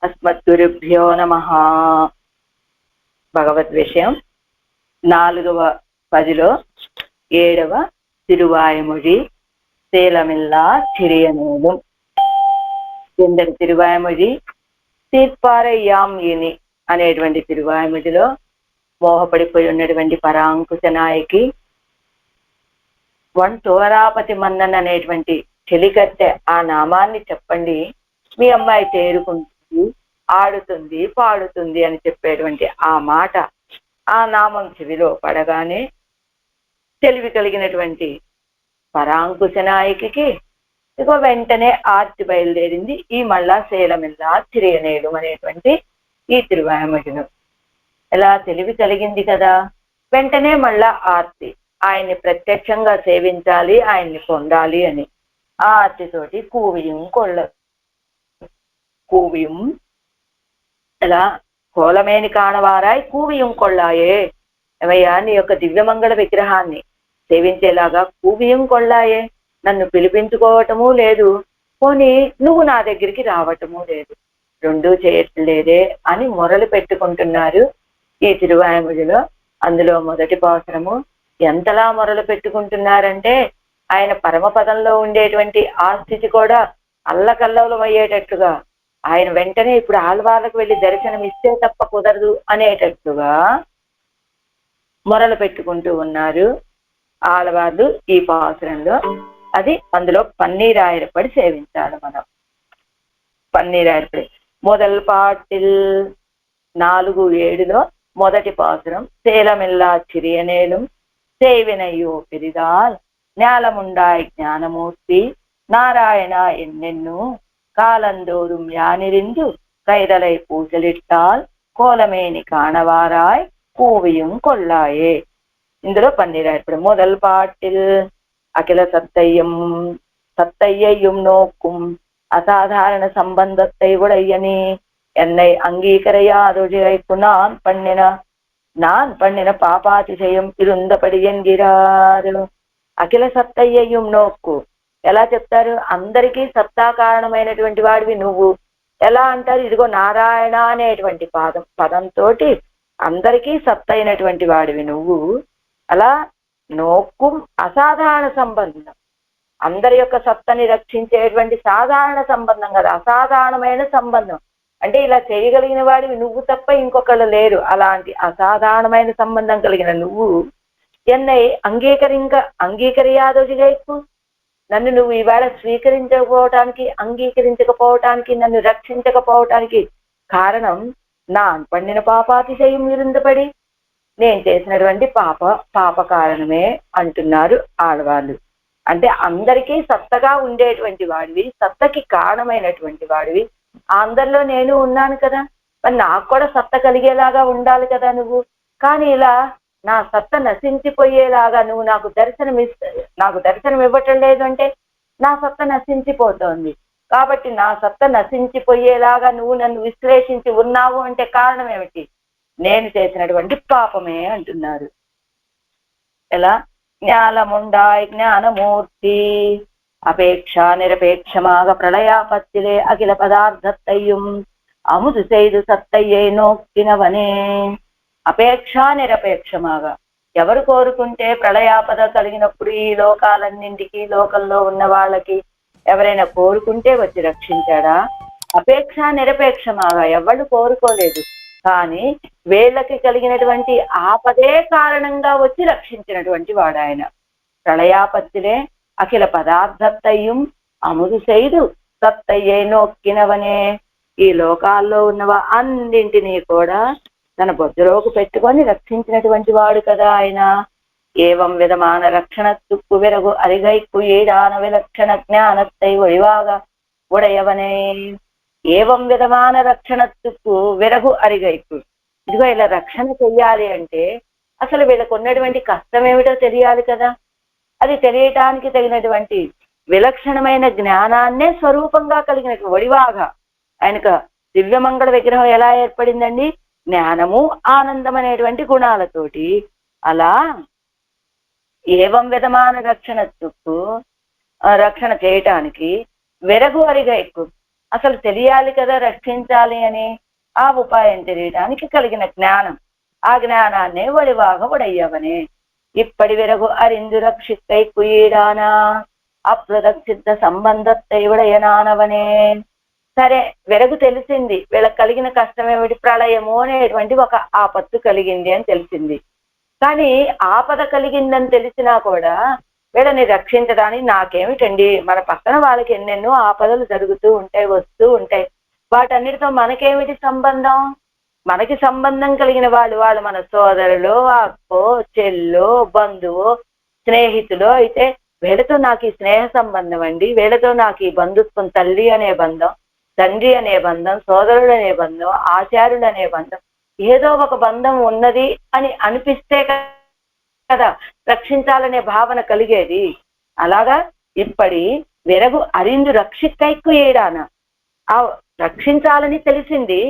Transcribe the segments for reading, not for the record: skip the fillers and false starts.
అస్మద్గురుభ్యో నమః. భగవద్ విషయం 4వ పదిలో 7వ తిరువాయుమొഴി సేలమిల్లా చిరియనూలు. కిందటి తిరువాయుమొഴి తీర్పారయ్యాం ఇని అనేటువంటి తిరువాయుమొഴിలో మోహపడిపోయి ఉన్నటువంటి పరాంకుశ నాయకి తోరాపతి మన్నన్ అనేటువంటి చెలికత్తె ఆ నామాన్ని చెప్పండి, మీ అమ్మాయి తేరుకుంటుంది, ఆడుతుంది, పాడుతుంది అని చెప్పేటువంటి ఆ మాట ఆ నామం చెవిలో పడగానే తెలివి కలిగినటువంటి పరాంకుశ నాయకి ఇక వెంటనే ఆర్తి బయలుదేరింది ఈ మళ్ళా సేలమిల్లా చిరియనేడు అనేటువంటి ఈ తిరువాయుమొഴിలో. ఎలా తెలివి కలిగింది కదా, వెంటనే మళ్ళా ఆర్తి, ఆయన్ని ప్రత్యక్షంగా సేవించాలి, ఆయన్ని పొందాలి అని ఆ ఆర్తితోటి కూవియం ఎలా కోలమేని కాణవారాయ్ కూవియం కొళ్ళాయే, ఏమయ్యా నీ యొక్క దివ్యమంగళ విగ్రహాన్ని సేవించేలాగా కూవియం కొళ్ళాయే, నన్ను పిలిపించుకోవటము లేదు, పోనీ నువ్వు నా దగ్గరికి రావటము లేదు, రెండూ చేయట్లేదే అని మొరలు పెట్టుకుంటున్నారు ఈ తిరువాయుమొഴിలో. అందులో మొదటి పాసురము ఎంతలా మొరలు పెట్టుకుంటున్నారంటే ఆయన పరమపదంలో ఉండేటువంటి ఆ స్థితి కూడా అల్లకల్లోలం అయ్యేటట్లుగా, ఆయన వెంటనే ఇప్పుడు ఆళ్వార్లకు వెళ్ళి దర్శనం ఇస్తే తప్ప కుదరదు అనేటట్లుగా మొరలు పెట్టుకుంటూ ఉన్నారు ఆళ్వార్లు ఈ పాసురంలో. అది అందులో పన్నీరాయరపడి సేవించాలి మనం. పన్నీరాయరపడి మొదల్ పాటిల్ 4:7లో మొదటి పాసురం సేలమిల్లా చిరియనేலும் సేవినయ్యో పెరిదాల్ ஞாலமுண்டாய் ஞானமூர்த்தி நாராயணா என்னென்னு காலந்தோறும் யானிரிந்து கைதலை పూజలిట్టాల్ కోలమేని కాణవారాయ్ కూవియం కొల్లాయే. ఇందులో పన్నీరాయరపడి మొదల్ పాటిల్ అఖిల சத்தையையும் நோக்கும் அசாதாரண சம்பந்தத்தை உடையனே என்னை அங்கீகரையாதொழிகைக்கு நான் பண்ணின పాపాతిశయం இருந்தபடி ఎన్గిరారు. అఖిల సత్తయ్యయం నోక్కు ఎలా చెప్తారు, అందరికీ సత్తా కారణమైనటువంటి వాడివి నువ్వు. ఎలా అంటారు, ఇదిగో నారాయణ అనేటువంటి పదంతో అందరికీ సత్తైనటువంటి వాడివి నువ్వు. అలా నోక్కు అసాధారణ సంబంధం, అందరి యొక్క సత్తని రక్షించేటువంటి సాధారణ సంబంధం కదా, అసాధారణమైన సంబంధం అంటే ఇలా చేయగలిగిన వాడివి నువ్వు తప్ప ఇంకొకళ్ళు లేరు. అలాంటి అసాధారణమైన సంబంధం కలిగిన నువ్వు ఎన్నై అంగీకరియాదొజిగైకు, నన్ను నువ్వు ఇవాళ అంగీకరించకపోవటానికి నన్ను రక్షించకపోవటానికి కారణం నాన్ పండిన పాపాతిశయం విరుందపడి, నేను చేసినటువంటి పాప కారణమే అంటున్నారు ఆడవాళ్ళు. అంటే అందరికీ సత్తగా ఉండేటువంటి వాడివి, సత్తకి కారణమైనటువంటి వాడివి, అందరిలో నేను ఉన్నాను కదా, మరి నాకు కూడా సత్త కలిగేలాగా ఉండాలి కదా నువ్వు. కానీ ఇలా నా సత్త నశించిపోయేలాగా నువ్వు నాకు దర్శనం ఇవ్వటం లేదు అంటే నా సత్త నశించిపోతోంది. కాబట్టి నా సత్త నశించిపోయేలాగా నువ్వు నన్ను విశ్లేషించి ఉన్నావు అంటే కారణం ఏమిటి, నేను చేసినటువంటి పాపమే అంటున్నారు. ఎలా ஞாலமுண்டாய் ஞானமூர்த்தி அபேட்சா நிரபேட்சமாக பிரளயாபத்திலே அகில பதார்த்தத்தையும் அமுது செய்து సత్తయ్యే నోక్కినవనే. అపేక్షా నిరపేక్షమాగా ఎవరు కోరుకుంటే ప్రళయాపద కలిగినప్పుడు ఈ లోకాలన్నింటికి లోకంలో ఉన్న వాళ్ళకి ఎవరైనా కోరుకుంటే వచ్చి రక్షించాడా? అపేక్షా నిరపేక్షమాగా ఎవరు కోరుకోలేదు, కానీ వీళ్ళకి కలిగినటువంటి ఆపదే కారణంగా వచ్చి రక్షించినటువంటి వాడు ఆయన. ప్రళయాపత్తిలే అఖిల పదార్థత్తయ్యం అముదు సైదు సత్తయ్యే నోక్కినవనే. ఈ లోకాల్లో ఉన్నవా అన్నింటినీ కూడా తన బొజ్జలోకి పెట్టుకొని రక్షించినటువంటి వాడు కదా ఆయన. ఏవం విధమాన రక్షణ తుక్కు వెరగు అరిగైక్కు ఏడాన విలక్షణ జ్ఞానత్తై ఒడివాగా ఉడయవనే. ఏవం విధమాన రక్షణ తుక్కు వెరగు అరిగైక్కు, ఇదిగో ఇలా రక్షణ చెయ్యాలి అంటే అసలు వీళ్ళకు ఉన్నటువంటి కష్టం ఏమిటో తెలియాలి కదా. అది తెలియటానికి తగినటువంటి విలక్షణమైన జ్ఞానాన్నే స్వరూపంగా కలిగిన ఒడివాగా ఆయనకు దివ్యమంగళ విగ్రహం ఎలా ఏర్పడిందండి, జ్ఞానము ఆనందం అనేటువంటి గుణాలతోటి. అలా ఏవం విధమాన రక్షణ తుక్కు రక్షణ చేయటానికి వెరగు అరిగా ఎక్కువ అసలు తెలియాలి కదా రక్షించాలి అని. ఆ ఉపాయం తెలియడానికి కలిగిన జ్ఞానం, ఆ జ్ఞానాన్నే ఒడివాగ ఒడయ్యవనే. ఇప్పటి వెరగు అరిందు రక్షిత్తై కుయీడానా అప్రదక్షిద్ధ సంబంధత్తై ఉడయనానవనే. సరే, వెరగు తెలిసింది, వీళ్ళకి కలిగిన కష్టం ఏమిటి? ప్రళయము అనేటువంటి ఒక ఆపత్తు కలిగింది అని తెలిసింది. కానీ ఆపద కలిగిందని తెలిసినా కూడా వీళ్ళని రక్షించడానికి నాకేమిటండి, మన పక్కన వాళ్ళకి ఎన్నెన్నో ఆపదలు జరుగుతూ ఉంటాయి, వస్తూ ఉంటాయి. వాటన్నిటితో మనకేమిటి సంబంధం? మనకి సంబంధం కలిగిన వాళ్ళు మన సోదరులు, అక్కో, చెల్లో, బంధువు, స్నేహితులు అయితే వీళ్ళతో నాకు ఈ స్నేహ సంబంధం అండి, వీళ్ళతో నాకు ఈ బంధుత్వం, తల్లి అనే బంధం, తండ్రి అనే బంధం, సోదరుడు అనే బంధం, ఆచార్యుడు అనే బంధం, ఏదో ఒక బంధం ఉన్నది అని అనిపిస్తే కదా రక్షించాలనే భావన కలిగేది. అలాగా ఇప్పటి వెరగు అరిందు రక్షిత్తైక్కు ఏడాన. ఆ రక్షించాలని తెలిసింది,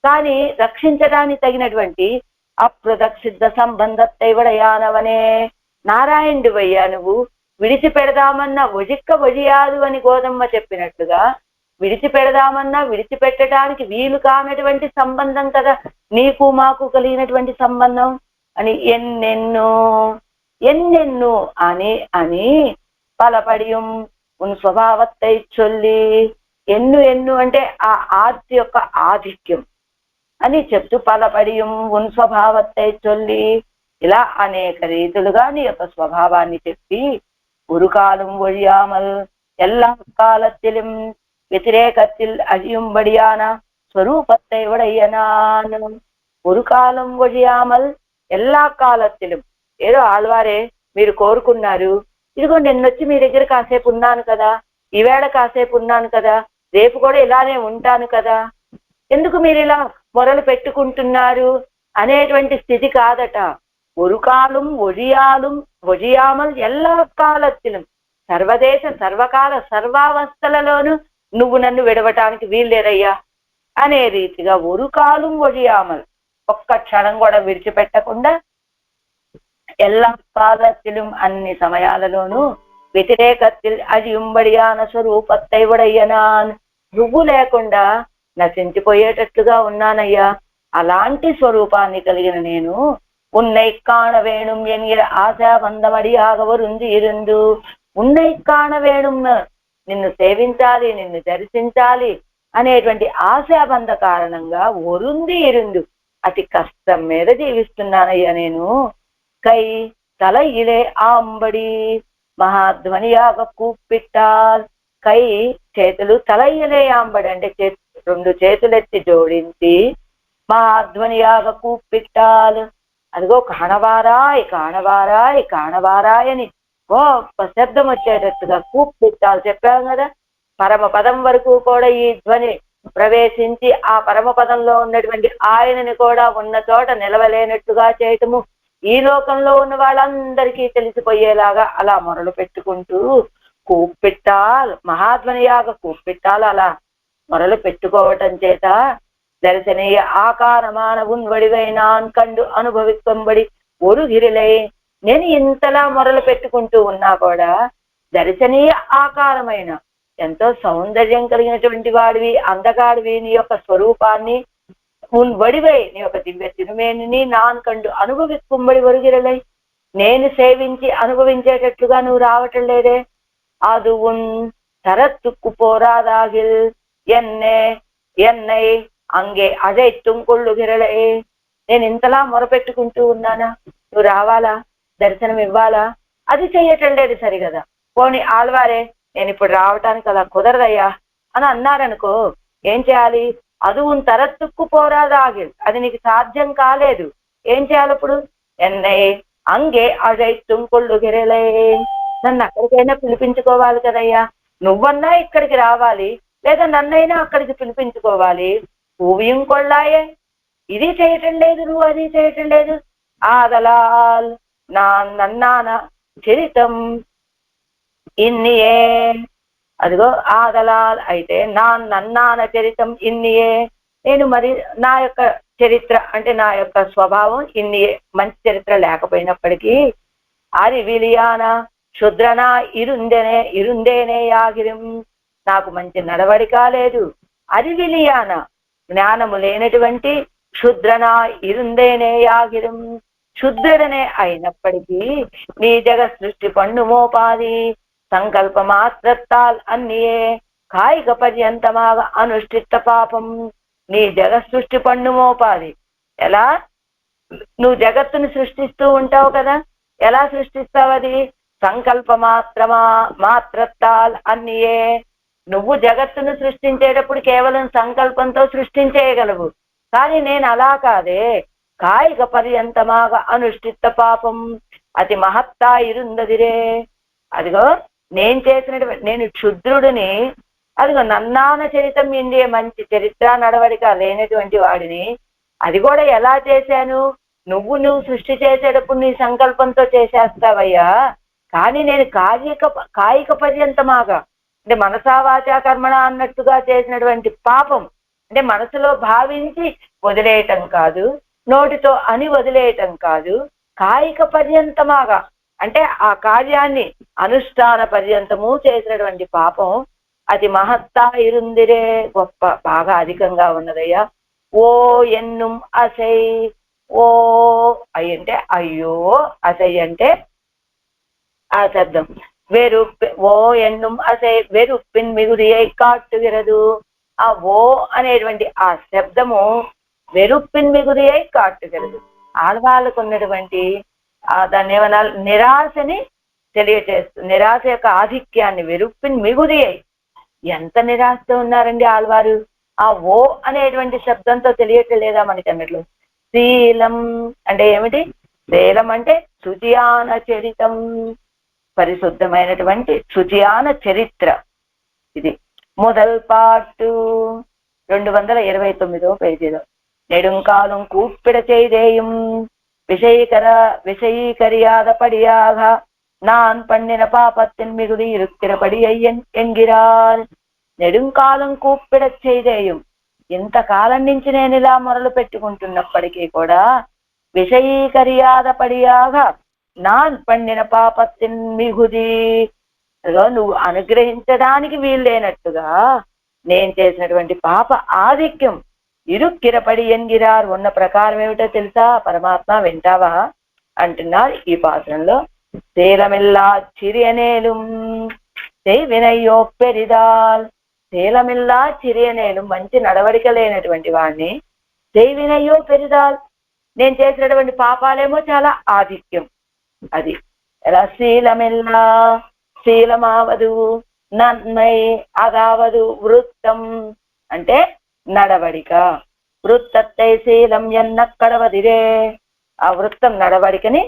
కానీ రక్షించడానికి తగినటువంటి అప్రదక్షిద్ధ సంబంధత్తైవడయానవనే. నారాయణుడివయ్యా నువ్వు, విడిచిపెడదామన్నా ఒజిక్క ఒజియాదు అని గోదమ్మ చెప్పినట్లుగా విడిచిపెడదామన్నా విడిచిపెట్టడానికి వీలు కానటువంటి సంబంధం కదా నీకు మాకు కలిగినటువంటి సంబంధం అని ఎన్నెన్నో ఎన్నెన్నో అని అని పలపడియం ఉన్ స్వభావత్తై చొల్లి. ఎన్ను అంటే ఆ ఆర్తి యొక్క ఆధిక్యం అని చెప్తూ పలపడియం ఉన్ స్వభావత్తై చొల్లి, ఇలా అనేక రీతులుగా నీ యొక్క స్వభావాన్ని చెప్పి ఉరుకాలం ఒழிయామల్ எல்லா காலத்திலும் వ్యతిరేకத்தில் అழியும்படியான స్వరూపத்தை உடையனான். ஒரு காலம் ஒழியாமல் எல்லா కాలத்திலும். ఏదో ఆళ్వారే మీరు కోరుకున్నారు, ఇదిగో నిన్నొచ్చి మీ దగ్గర కాసేపు ఉన్నాను కదా, ఈవేళ కాసేపు ఉన్నాను కదా, రేపు కూడా ఇలానే ఉంటాను కదా, ఎందుకు మీరు ఇలా మొరలు పెట్టుకుంటున్నారు అనేటువంటి స్థితి కాదట. ஒரு காலம் ஒழியாமல் எல்லா కాలத்திலும், సర్వదేశ సర్వకాల సర్వావస్థలలోనూ నువ్వు నన్ను విడవటానికి వీల్లేరయ్యా అనే రీతిగా ஒரு காலம் ஒழியாமல், ఒక్క క్షణం కూడా విడిచిపెట్టకుండా எல்லா కాలத்திலும் అన్ని సమయాలలోనూ వ్యతిరేకத்தில் అజింబడియాన స్వరూపత్తై ఉడయ్యనాన్, నువ్వు లేకుండా నశించిపోయేటట్లుగా ఉన్నానయ్యా. అలాంటి స్వరూపాన్ని కలిగిన నేను ఉన్నై కాణ వేణుం ఎన్గిర ఆశాబంధమడియాగ వరుంది ఇరుందు. ఉన్నై కాణ వేణుం, నిన్ను సేవించాలి, నిన్ను దర్శించాలి అనేటువంటి ఆశాబంధ కారణంగా వరుంది ఇరుందు, అతి కష్టం మీద జీవిస్తున్నానయ్యా నేను. కై తల ఇలే ఆంబడి మహాధ్వనియాగ కూప్పిట్టాల్. కై చేతులు, తల ఇలే ఆంబడి అంటే రెండు చేతులెత్తి జోడించి మహాధ్వనియాగ కూప్పిట్టాల్. అదిగో కాణవారాయ్ కాణవారాయ్ కాణవారాయ్ అని గొప్ప శబ్దం వచ్చేటట్టుగా కూప్పిట్టాలు చెప్పాం కదా. పరమ పదం వరకు కూడా ఈ ధ్వని ప్రవేశించి ఆ పరమ పదంలో ఉన్నటువంటి ఆయనని కూడా ఉన్న చోట నిలవలేనట్టుగా చేయటము, ఈ లోకంలో ఉన్న వాళ్ళందరికీ తెలిసిపోయేలాగా అలా మొరలు పెట్టుకుంటూ కూప్పిట్టాల్, మహాధ్వనియాగ కూప్పిట్టాలు అలా మొరలు పెట్టుకోవటం చేత దర్శనీయ ఆకారమాన ఉన్వడివై నాన్ కండు అనుభవిత్వంబడి ఒరుగిరిలై. నేను ఇంతలా మొరలు పెట్టుకుంటూ ఉన్నా కూడా దర్శనీయ ఆకారమైన ఎంతో సౌందర్యం కలిగినటువంటి వాడివి, అందగాడివి, నీ యొక్క స్వరూపాన్ని ఉన్వడివై, నీ యొక్క దివ్య తిరుమేనిని నాన్ కండు అనుభవిత్వంబడి ఒరుగిరలై, నేను సేవించి అనుభవించేటట్లుగా నువ్వు రావటం లేదే. అది ఉన్ తరత్తుక్కు పోరాదాగిల్ ఎన్నై అంగే అజైత్తుం కొళ్ళుగిరలే. నేను ఇంతలా మొరపెట్టుకుంటూ ఉన్నానా, నువ్వు రావాలా, దర్శనం ఇవ్వాలా, అది చెయ్యటం లేదు సరిగదా. పోనీ ఆళ్వారే నేను ఇప్పుడు రావటానికి అలా కుదరదయ్యా అని అన్నారనుకో, ఏం చేయాలి? అది ఉన్ తరత్తుక్కు పోరాదాగిల్, అది నీకు సాధ్యం కాలేదు. ఏం చేయాలి అప్పుడు? ఎన్నై అంగే అజైత్తుం కొళ్ళుగిరలే, నన్ను అక్కడికైనా పిలిపించుకోవాలి కదయ్యా. నువ్వన్నా ఇక్కడికి రావాలి, లేదా నన్నైనా అక్కడికి పిలిపించుకోవాలి. పూవియం కొళ్ళాయే, ఇది చేయటం లేదు నువ్వు, అది చేయటం లేదు. ఆదలాల్ నా నన్నాన చరితం ఇన్నియే. అదిగో ఆదలాల్ అయితే నా నన్నాన చరితం ఇన్నియే, నేను మరి నా యొక్క చరిత్ర అంటే నా యొక్క స్వభావం ఇన్నియే, మంచి చరిత్ర లేకపోయినప్పటికీ అరివిలియాన శుద్రనా ఇరుందేనే యాగిరిం, నాకు మంచి నడవడిక లేదు, அறிவிலியான జ్ఞానము లేనటువంటి క్షుద్రనా ఇరుందేనేయాగిరం క్షుద్రుడనే అయినప్పటికీ నీ జగత్ సృష్టి పన్నుమోపాది సంకల్ప మాత్రత్తాల్ అన్నియే కాయిక పర్యంతమాగ అనుష్ఠిత పాపం. నీ జగత్ సృష్టి పన్నుమోపాది ఎలా? నువ్వు జగత్తుని సృష్టిస్తూ ఉంటావు కదా, ఎలా సృష్టిస్తావు? అది సంకల్ప మాత్రత్తాల్ అన్నియే. నువ్వు జగత్తును సృష్టించేటప్పుడు కేవలం సంకల్పంతో సృష్టించేయగలవు, కానీ నేను అలా కాదే. కాయిక పర్యంతమాగ అనుష్ఠిత పాపం అతి మహత్తా ఇరుందదిరే. అదిగో నేను చేసినటువంటి, నేను క్షుద్రుడిని, అదిగో నన్నాన చరితం ఇండియ మంచి చరిత్ర నడవడిక లేనటువంటి వాడిని. అది కూడా ఎలా చేశాను? నువ్వు సృష్టి చేసేటప్పుడు నీ సంకల్పంతో చేసేస్తావయ్యా, కానీ నేను కాయిక పర్యంతమాగా అంటే మనసా వాచా కర్మణ అన్నట్టుగా చేసినటువంటి పాపం అంటే మనసులో భావించి వదిలేయటం కాదు, నోటితో అని వదిలేయటం కాదు, కాయిక పర్యంతమాగా అంటే ఆ కార్యాన్ని అనుష్ఠాన పర్యంతము చేసినటువంటి పాపం అది మహత్తా ఇరుందిరే, గొప్ప బాగా అధికంగా ఉన్నదయ్యా. ఓ ఎన్నుం అసై, ఓ అయ్యి అంటే అయ్యో, అసై అంటే ఆ శబ్దం. ఓ ఎన్నుం అసై వెరుప్పిన్ మిగురియై కాట్టుగిరదు. ఆ ఓ అనేటువంటి ఆ శబ్దము వెరుప్పిన్ మిగురియై కాట్టుగిరదు. ఆడవాళ్ళకు ఉన్నటువంటి దాన్ని ఏమన్నా నిరాశని తెలియచేస్తుంది. నిరాశ యొక్క ఆధిక్యాన్ని వెరుప్పిన్ మిగురియై, ఎంత నిరాశతో ఉన్నారండి ఆళ్వారు. ఆ ఓ అనేటువంటి శబ్దంతో తెలియట్లేదా మనకి అన్నట్లు. శీలం అంటే ఏమిటి? శీలం అంటే శుచియాన చరితం, పరిశుద్ధమైనటువంటి శుచియాన చరిత్ర. ఇది మొదల్ పార్టు 229వ పేజీలో. నెడుంకాలం కూప్పిడ చేదేయం விஷயீகரியாதபடியாக நான் பண்ணின பாபத்தின் மிகுதி இருக்கிறபடி என்கிறார். నెడుంకాలం కూప్పిడ చేదేయం, ఇంతకాలం నుంచి నేను ఇలా మొరలు పెట్టుకుంటున్నప్పటికీ కూడా விஷயீகரியாதபடியாக నాన్ పండిన పాపత్తిన్ మిగుది, నువ్వు అనుగ్రహించడానికి వీల్లేనట్టుగా నేను చేసినటువంటి పాప ఆధిక్యం ఇరుక్కిరపడి ఎన్గిరార్. ఉన్న ప్రకారం ఏమిటో తెలుసా పరమాత్మ, వింటావా అంటున్నారు ఈ పాత్రంలో. శీలమిల్లా చిరియనేలు వినయ్యో పెరిదాల్. శీలమిల్లా చిరియనేలు, మంచి నడవడిక లేనటువంటి వాడిని. వినయ్యో పెరిదాల్, నేను చేసినటువంటి పాపాలేమో చాలా ఆధిక్యం. అది ఎలా? శీలమిల్లా, శీలమావదు నన్మై అదావదు వృత్తం అంటే నడవడిక. వృత్తై శీలం ఎన్నక్కడవదిరే, ఆ వృత్తం నడవడికని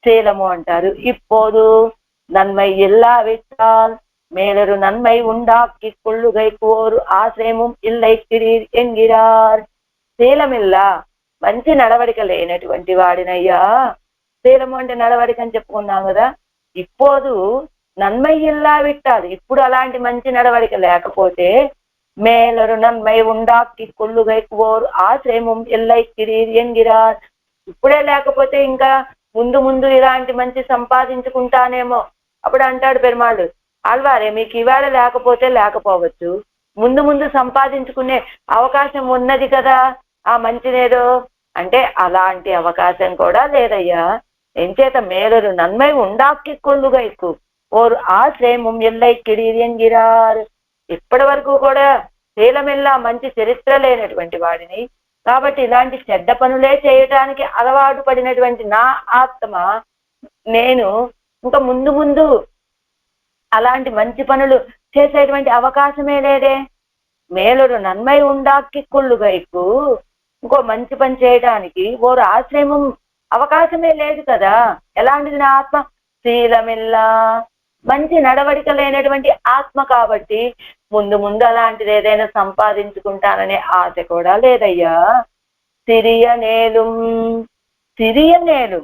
శీలము అంటారు. ఇప్పోదు నన్మై ఇల్లావిట్టాల్ మేలరు నన్మై ఉండాకి కొళ్ళుగైకోరు ఆశ్రయము ఇల్లైక్కిరీర్ ఎంగిరార్. శీలమిల్లా, మంచి నడవడిక లేనటువంటి వాడినయ్యా. శీలము అంటే నడవడిక అని చెప్పుకున్నాం కదా. ఇప్పోదు నన్మై ఇల్లావిట్టాలి, ఇప్పుడు అలాంటి మంచి నడవడిక లేకపోతే మేలరు నన్మై ఉండాకి కొళ్ళుగైకోరు ఆశ్రయము ఇల్లైక్కిరీర్ ఎంగిరార్. ఇప్పుడే లేకపోతే ఇంకా ముందు ముందు ఇలాంటి మంచి సంపాదించుకుంటానేమో. అప్పుడు అంటాడు పెరుమాళ్ళు, ఆళ్వారే మీకు ఇవాళ లేకపోతే లేకపోవచ్చు, ముందు ముందు సంపాదించుకునే అవకాశం ఉన్నది కదా ఆ మంచినేదో అంటే అలాంటి అవకాశం కూడా లేదయ్యా. ఎంచేత మేలరు నన్మై ఉండాకి కొళ్ళుగైకు ఓరు ఆశ్రయము ఎల్లైక్కిరీర్ ఎంగిరార్. ఇప్పటి వరకు కూడా శీలమిల్లా మంచి చరిత్ర లేనటువంటి వాడిని, కాబట్టి ఇలాంటి చెడ్డ పనులే చేయటానికి అలవాటు పడినటువంటి నా ఆత్మ నేను ఇంకా ముందు ముందు అలాంటి మంచి పనులు చేసేటువంటి అవకాశమే లేదే. మేలుడు నన్మై ఉండాకి కొళ్ళుగైకు, ఇంకో మంచి పని చేయడానికి ఓరు ఆశ్రయము అవకాశమే లేదు కదా. ఎలాంటిది నా ఆత్మ? శీలమిల్లా, మంచి నడవడిక లేనటువంటి ఆత్మ కాబట్టి ముందు ముందు అలాంటిది ఏదైనా సంపాదించుకుంటాననే ఆశ కూడా లేదయ్యా. సిరియనేలు, సిరియనేలు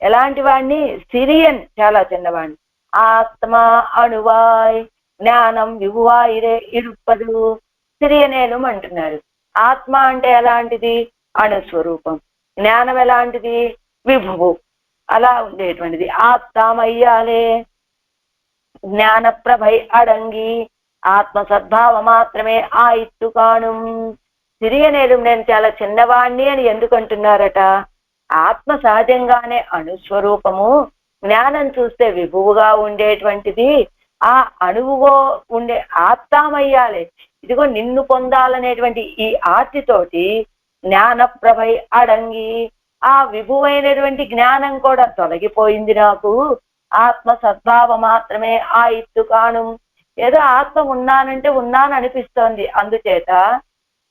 ఎలాంటి వాడిని? సిరియన్ చాలా చిన్నవాడిని. ఆత్మ అణువాయ్ జ్ఞానం వివువాయిరే ఇరుప్పదు. సిరియనేలు అంటున్నారు. ఆత్మ అంటే ఎలాంటిది? అణుస్వరూపం. జ్ఞానం ఎలాంటిది? విభువు. అలా ఉండేటువంటిది. ఆత్మయ్యాలే జ్ఞాన ప్రభై అడంగి, ఆత్మ సద్భావ మాత్రమే ఆ ఇత్తు కాను. సిరియనేలు నేను చాలా చిన్నవాణ్ణి అని ఎందుకు అంటున్నారట? ఆత్మ సహజంగానే అణుస్వరూపము, జ్ఞానం చూస్తే విభువుగా ఉండేటువంటిది. ఆ అణువుగా ఉండే ఆత్మయ్యాలి. ఇదిగో నిన్ను పొందాలనేటువంటి ఈ ఆర్తితోటి జ్ఞానప్రభై అడంగి ఆ విభువైనటువంటి జ్ఞానం కూడా తొలగిపోయింది నాకు. ఆత్మ సద్భావ మాత్రమే ఆ ఇత్తు కాను. ఏదో ఆత్మ ఉన్నానంటే ఉన్నాను అనిపిస్తోంది. అందుచేత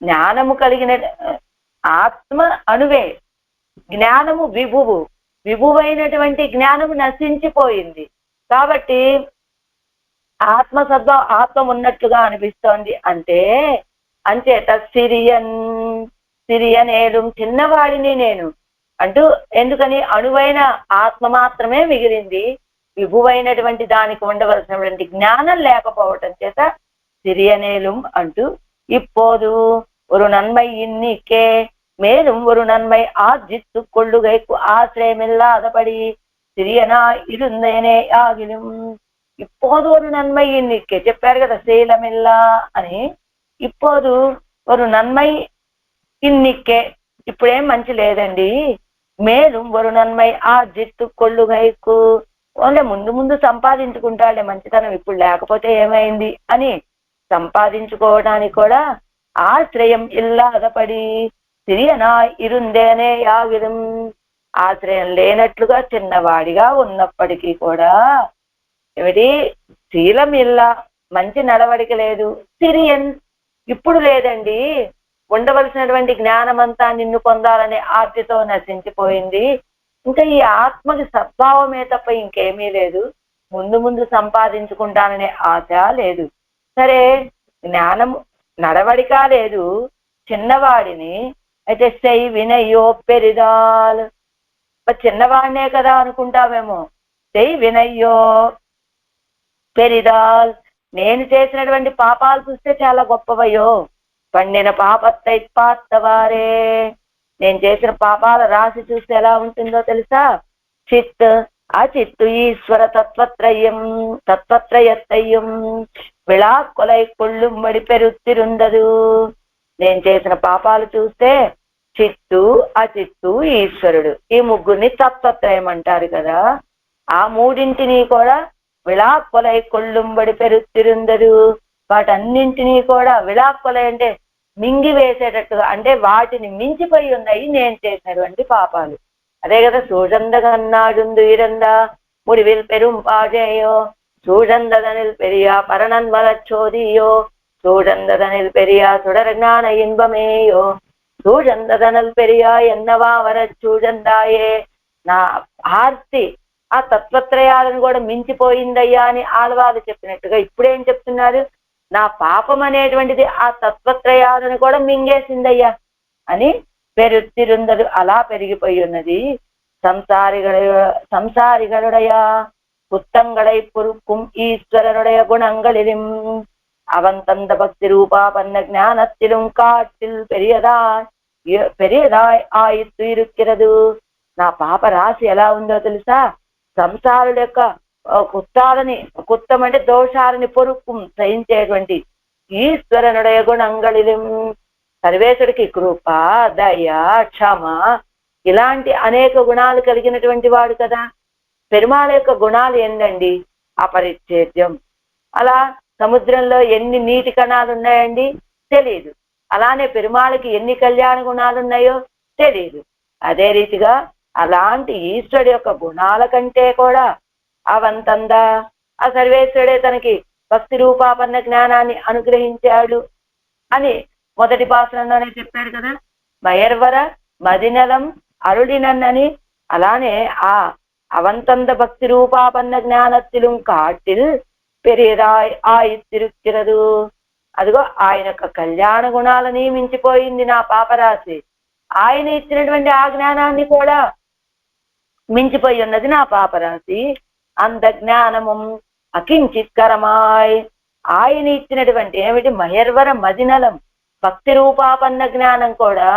జ్ఞానము కలిగిన ఆత్మ అణువే, జ్ఞానము విభువు, విభువైనటువంటి జ్ఞానము నశించిపోయింది. కాబట్టి ఆత్మ సద్భావ ఆత్మ ఉన్నట్లుగా అనిపిస్తోంది. అంటే అంచేత సిరియనేలు చిన్నవాడిని నేను అంటూ, ఎందుకని అణువైన ఆత్మ మాత్రమే మిగిలింది, విభువైనటువంటి దానికి ఉండవలసినటువంటి జ్ఞానం లేకపోవటం చేత సిరియనేలుం అంటూ இப்போது ஒரு நன்மை இன்னிக்கே மேலும் ஒரு நன்மை ஆர்ஜித்து கொள்ளுகைக்கு ஆசிரியமில்லாதபடி సిరియనా ఇరుందేనే ఆగిలం. ఇప్పోదు ఒక నన్మై ఇన్నికే చెప్పారు కదా శీలమిల్లా అని. ఇప్పోదు ఒక నన్మై ఇన్నికే ఇప్పుడేం మంచి లేదండి. మేలు ఒక నన్మై ఆ జిత్తు కొల్లుగైకు ఓన్లే ముందు ముందు సంపాదించుకుంటాడే మంచితనం, ఇప్పుడు లేకపోతే ఏమైంది అని సంపాదించుకోవడానికి కూడా ఆశ్రయం ఇల్లాదపడి సిరియనా ఇరుందేనే ఆగిలం. ఆశ్రయం లేనట్లుగా చిన్నవాడిగా ఉన్నప్పటికీ కూడా ఏమిటి శీలం ఇల్లా, మంచి నడవడిక లేదు. సిరియన్ ఇప్పుడు లేదండి, ఉండవలసినటువంటి జ్ఞానమంతా నిన్ను పొందాలనే ఆర్తితో నశించిపోయింది. ఇంకా ఈ ఆత్మకి సద్భావమే తప్ప ఇంకేమీ లేదు. ముందు ముందు సంపాదించుకుంటాననే ఆశ లేదు. సరే జ్ఞానము నడవడిక లేదు, చిన్నవాడిని అయితే సై వినయ్యో పెరిదాల్, చిన్నవాడినే కదా అనుకుంటామేమో. సై వినయ్యో పెరిదాల్, నేను చేసినటువంటి పాపాలు చూస్తే చాలా గొప్పవయ్యో. పండిన పాపత్తై పాత్తవారే, నేను చేసిన పాపాల రాశి చూస్తే ఎలా ఉంటుందో తెలుసా? చిత్ అచిత్తు ఈశ్వర తత్వత్రయత్తయ్యం విళా కొలై కొళ్ళుమ్మడి పెరుత్తిరుందదు. నేను చేసిన పాపాలు చూస్తే చిత్తు అచిత్తు ఈశ్వరుడు, ఈ ముగ్గురిని తత్వత్రయం అంటారు కదా. ఆ మూడింటిని కూడా విళాకొలై కొళ్ళుంబడి పెరుత్తిరుందదు, వాటన్నింటినీ కూడా విళాకొలై అంటే మింగి వేసేటట్టుగా, అంటే వాటిని మించిపోయి ఉన్నాయి నేను చేసినటువంటి పాపాలు. అదే కదా సూజందగన్నాడుందు ఇరందా ముడివిల్ పెరుంపాజేయో சூழந்ததனில் பெரியா பரணன் வளச்சோதியோ சூழந்ததனில் பெரியா சுடர் ஞான இன்பமேயோ సూజందనల్ పెరియా ఎన్నవా వర చూజందాయే. నా ఆర్తి ఆ తత్వత్రయాలను కూడా మించిపోయిందయ్యా అని ఆళ్వారు చెప్పినట్టుగా ఇప్పుడేం చెప్తున్నారు? నా పాపం అనేటువంటిది ఆ తత్వత్రయాలను కూడా మింగేసిందయ్యా అని పెరుత్తిరుందరు, అలా పెరిగిపోయి ఉన్నది. సంసారిகளுடைய புத்தங்களை பொறுக்கும் ஈஸ்வரனுடைய குணங்களிலும் அவன் தந்த பக்தி ரூபாபன்ன ஞானத்திலும் காட்டில் పెరియదాయ్ ఆయిత్తు ఇరుక్కిరదు. నా పాప రాశి ఎలా ఉందో తెలుసా? సంసారుల యొక్క కుత్తం అంటే దోషాలని పొరుక్కు సహించేటువంటి ఈశ్వరనుடைய గుణంగళిలం, సర్వేశ్వరుడికి కృప, దయ, క్షమ ఇలాంటి అనేక గుణాలు కలిగినటువంటి వాడు కదా. పెరుమాళ యొక్క గుణాలు ఏంటండి? అపరిచ్ఛేద్యం. అలా సముద్రంలో ఎన్ని నీటి కణాలు ఉన్నాయండి? తెలియదు. అలానే పెరుమాళకి ఎన్ని కళ్యాణ గుణాలు ఉన్నాయో తెలియదు. అదే రీతిగా అలాంటి ఈశ్వరుడు యొక్క గుణాల కంటే కూడా అవంతందా ఆ సర్వేశ్వరుడే తనకి భక్తి రూపాపన్న జ్ఞానాన్ని అనుగ్రహించాడు అని మొదటి పాసనంలోనే చెప్పారు కదా. మయర్వర మదినలం అరుడినన్నని. అలానే ఆ అవంతంద భక్తి రూపాపన్న జ్ఞానత్తిలు కాటిల్ పెరియదాయ్ ఆయిత్తిరుక్కిరదు. అదిగో ఆయన యొక్క కళ్యాణ గుణాలని మించిపోయింది నా పాపరాశి. ఆయన ఇచ్చినటువంటి ఆ జ్ఞానాన్ని కూడా మించిపోయి ఉన్నది నా పాపరాశి. అంత జ్ఞానము అకించిత్కరమాయ్, ఆయన ఇచ్చినటువంటి ఏమిటి మహర్వర మదినలం భక్తి రూపాపన్న జ్ఞానం కూడా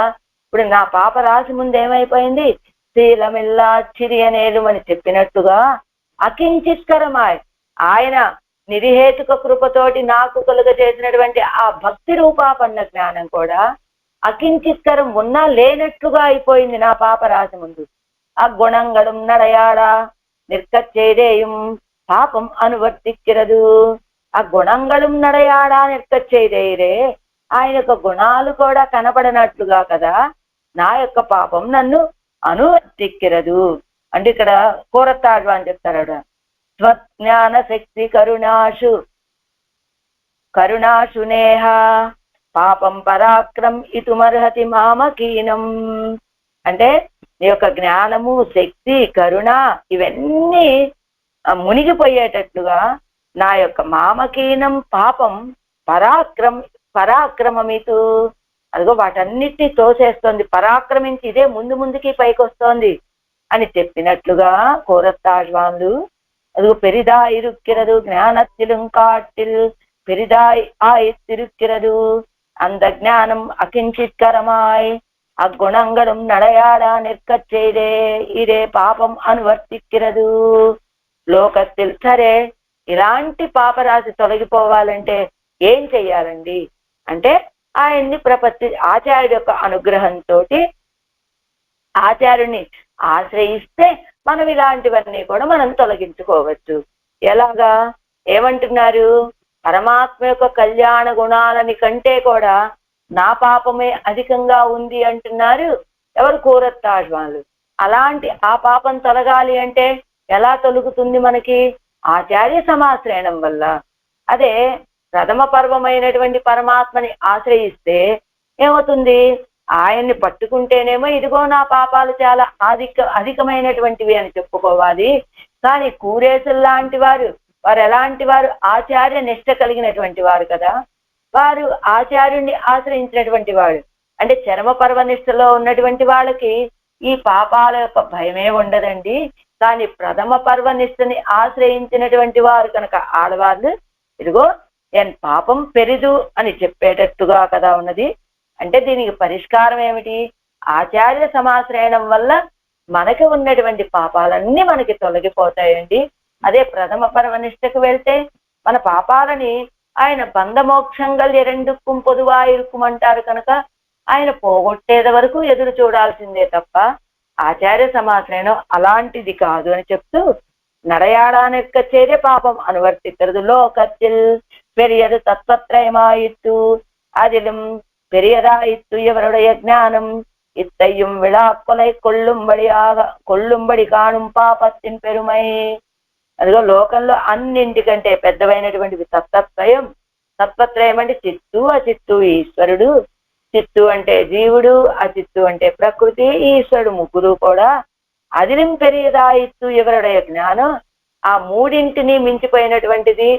ఇప్పుడు నా పాపరాశి ముందు ఏమైపోయింది? శీలమిల్లా చిరియనేలు అని చెప్పినట్టుగా అకించిత్కరమాయ్, ఆయన నిరిహేతుక కృపతోటి నాకు కలుగ చేసినటువంటి ఆ భక్తి రూపాపన్న జ్ఞానం కూడా అకించిత్కరం ఉన్నా లేనట్లుగా అయిపోయింది నా పాప రాసి ముందు. ఆ గుణంగళం నడయాడా నిర్కచ్చేదేయం పాపం అనువర్తిక్కిరదు. ఆ గుణంగళం నడయాడా నిర్కచ్చేదేరే, ఆయన యొక్క గుణాలు కూడా కనపడనట్లుగా కదా నా యొక్క పాపం నన్ను అనువర్తిక్కిరదు. అంటే ఇక్కడ కూరతాడు అని చెప్తాడు. స్వజ్ఞాన శక్తి కరుణాశు నేహ పాపం పరాక్రం ఇతుమర్హతి మామకీనం. అంటే నీ యొక్క జ్ఞానము, శక్తి, కరుణ ఇవన్నీ మునిగిపోయేటట్లుగా నా యొక్క మామకీనం పాపం పరాక్రమమితు, అదిగో వాటన్నిటినీ తోసేస్తోంది, పరాక్రమించి ఇదే ముందుకి పైకి వస్తోంది అని చెప్పినట్లుగా కోరత్తాழ்వాన్లు అదిగో పెరిదాయి ఇరుక్కిరదు జ్ఞానత్తిலும் காட்டில் பெரிதாய் ஆயித்திருக்கிறது அந்த జ్ఞానం అకించిత్కరమాయ్ అగుణంగళం నడయాడా నిற்கச் செய்தே ఇదే పాపం అనువర్తిక్కిరదు. లోకத்தில் సరే ఇలాంటి పాపరాశి తొలగిపోవాలంటే ఏం చెయ్యాలండి అంటే ఆయన్ని ఆచార్యుడి యొక్క అనుగ్రహంతో ఆచార్యుని ఆశ్రయిస్తే మనం ఇలాంటివన్నీ కూడా మనం తొలగించుకోవచ్చు. ఎలాగా ఏమంటున్నారు? పరమాత్మ యొక్క కళ్యాణ గుణాలని కంటే కూడా నా పాపమే అధికంగా ఉంది అంటున్నారు ఎవరు? కూరత్తాళ్వాన్లు. అలాంటి ఆ పాపం తొలగాలి అంటే ఎలా తొలుగుతుంది మనకి? ఆచార్య సమాశ్రయణం వల్ల. అదే ప్రథమ పర్వమైనటువంటి పరమాత్మని ఆశ్రయిస్తే ఏమవుతుంది? ఆయన్ని పట్టుకుంటేనేమో ఇదిగో నా పాపాలు చాలా అధికమైనటువంటివి అని చెప్పుకోవాలి. కానీ కూరేసులు లాంటి వారు ఎలాంటి వారు? ఆచార్య నిష్ట కలిగినటువంటి వారు కదా. వారు ఆచార్యుణ్ణి ఆశ్రయించినటువంటి వాడు. అంటే చరమ పర్వనిష్టలో ఉన్నటువంటి వాళ్ళకి ఈ పాపాల యొక్క భయమే ఉండదండి. కానీ ప్రథమ పర్వనిష్టని ఆశ్రయించినటువంటి వారు కనుక ఆడవాళ్ళు ఇదిగో ఎన్ పాపం పెరిదు అని చెప్పేటట్టుగా కదా ఉన్నది. అంటే దీనికి పరిష్కారం ఏమిటి? ఆచార్య సమాశ్రయణం వల్ల మనకి ఉన్నటువంటి పాపాలన్నీ మనకి తొలగిపోతాయండి. అదే ప్రథమ పరమనిష్టకు వెళ్తే మన పాపాలని ఆయన బంధమోక్షంగల్ ఎరెండుక్కుం పొదువా ఇరుక్కుమంటారు కనుక ఆయన పోగొట్టేది వరకు ఎదురు చూడాల్సిందే తప్ప ఆచార్య సమాశ్రయణం అలాంటిది కాదు అని చెప్తూ నడయాడానికచ్చేదే పాపం అనువర్తిక్கிறது. లోకத்தில் பெரியது தத்துவத்ரயமாயிற்று அதிலும் பெரியதாயிற்று எவருடைய ஞானம் இத்தையும் விழாக்கொலை கொள்ளும்பడి కాణుం పాపத்தின் పెరుమై. అదిగో లోకంలో అన్నింటికంటే పెద్దవైనటువంటివి తత్వత్రయం. తత్వత్రయం అంటే చిత్తు, అచిత్తు, ఈశ్వరుడు. చిత్తు అంటే జీవుడు, అచిత్తు అంటే ప్రకృతి, ఈశ్వరుడు, ముగ్గురు కూడా. అదిలిం పెరియదాయిత్తు ఎవరుடைய జ్ఞానం, ఆ మూడింటిని మించిపోయినటువంటిది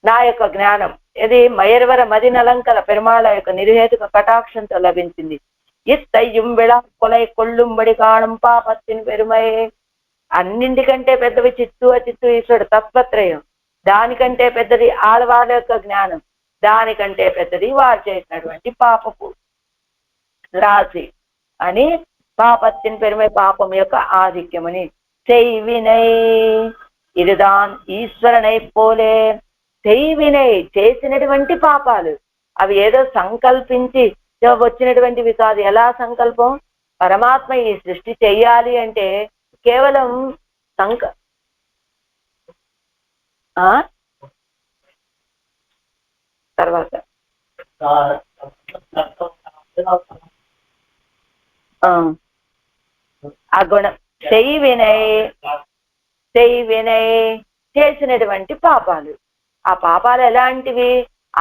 నా యొక్క జ్ఞానం. ఇది మయర్వర మదినలంకల పెరుమాళ యొక్క నిర్హేతుక కటాక్షంతో లభించింది. ఇత్తయ్యం విళ కొలై కొళ్ళుంబడి కాణం పాపత్తిని పెరుమై. అన్నింటికంటే పెద్దవి చిత్తు, అచిత్తు, ఈశ్వరుడు తత్వత్రయం. దానికంటే పెద్దది ఆడవాళ్ళ యొక్క జ్ఞానం. దానికంటే పెద్దది వారు చేసినటువంటి పాపపు రాశి అని పాపత్తిని పెరుమై, పాపం యొక్క ఆధిక్యమని. செய்வினை இதுதான் ఈశ్వరనై పోలే. చేయవినై చేసినటువంటి పాపాలు అవి ఏదో సంకల్పించి వచ్చినటువంటివి కాదు. ఎలా సంకల్పం? పరమాత్మ ఈ సృష్టి చెయ్యాలి అంటే కేవలం తర్వాత ఆ గుణం చేయవినై చేసినటువంటి పాపాలు. ఆ పాపాలు ఎలాంటివి?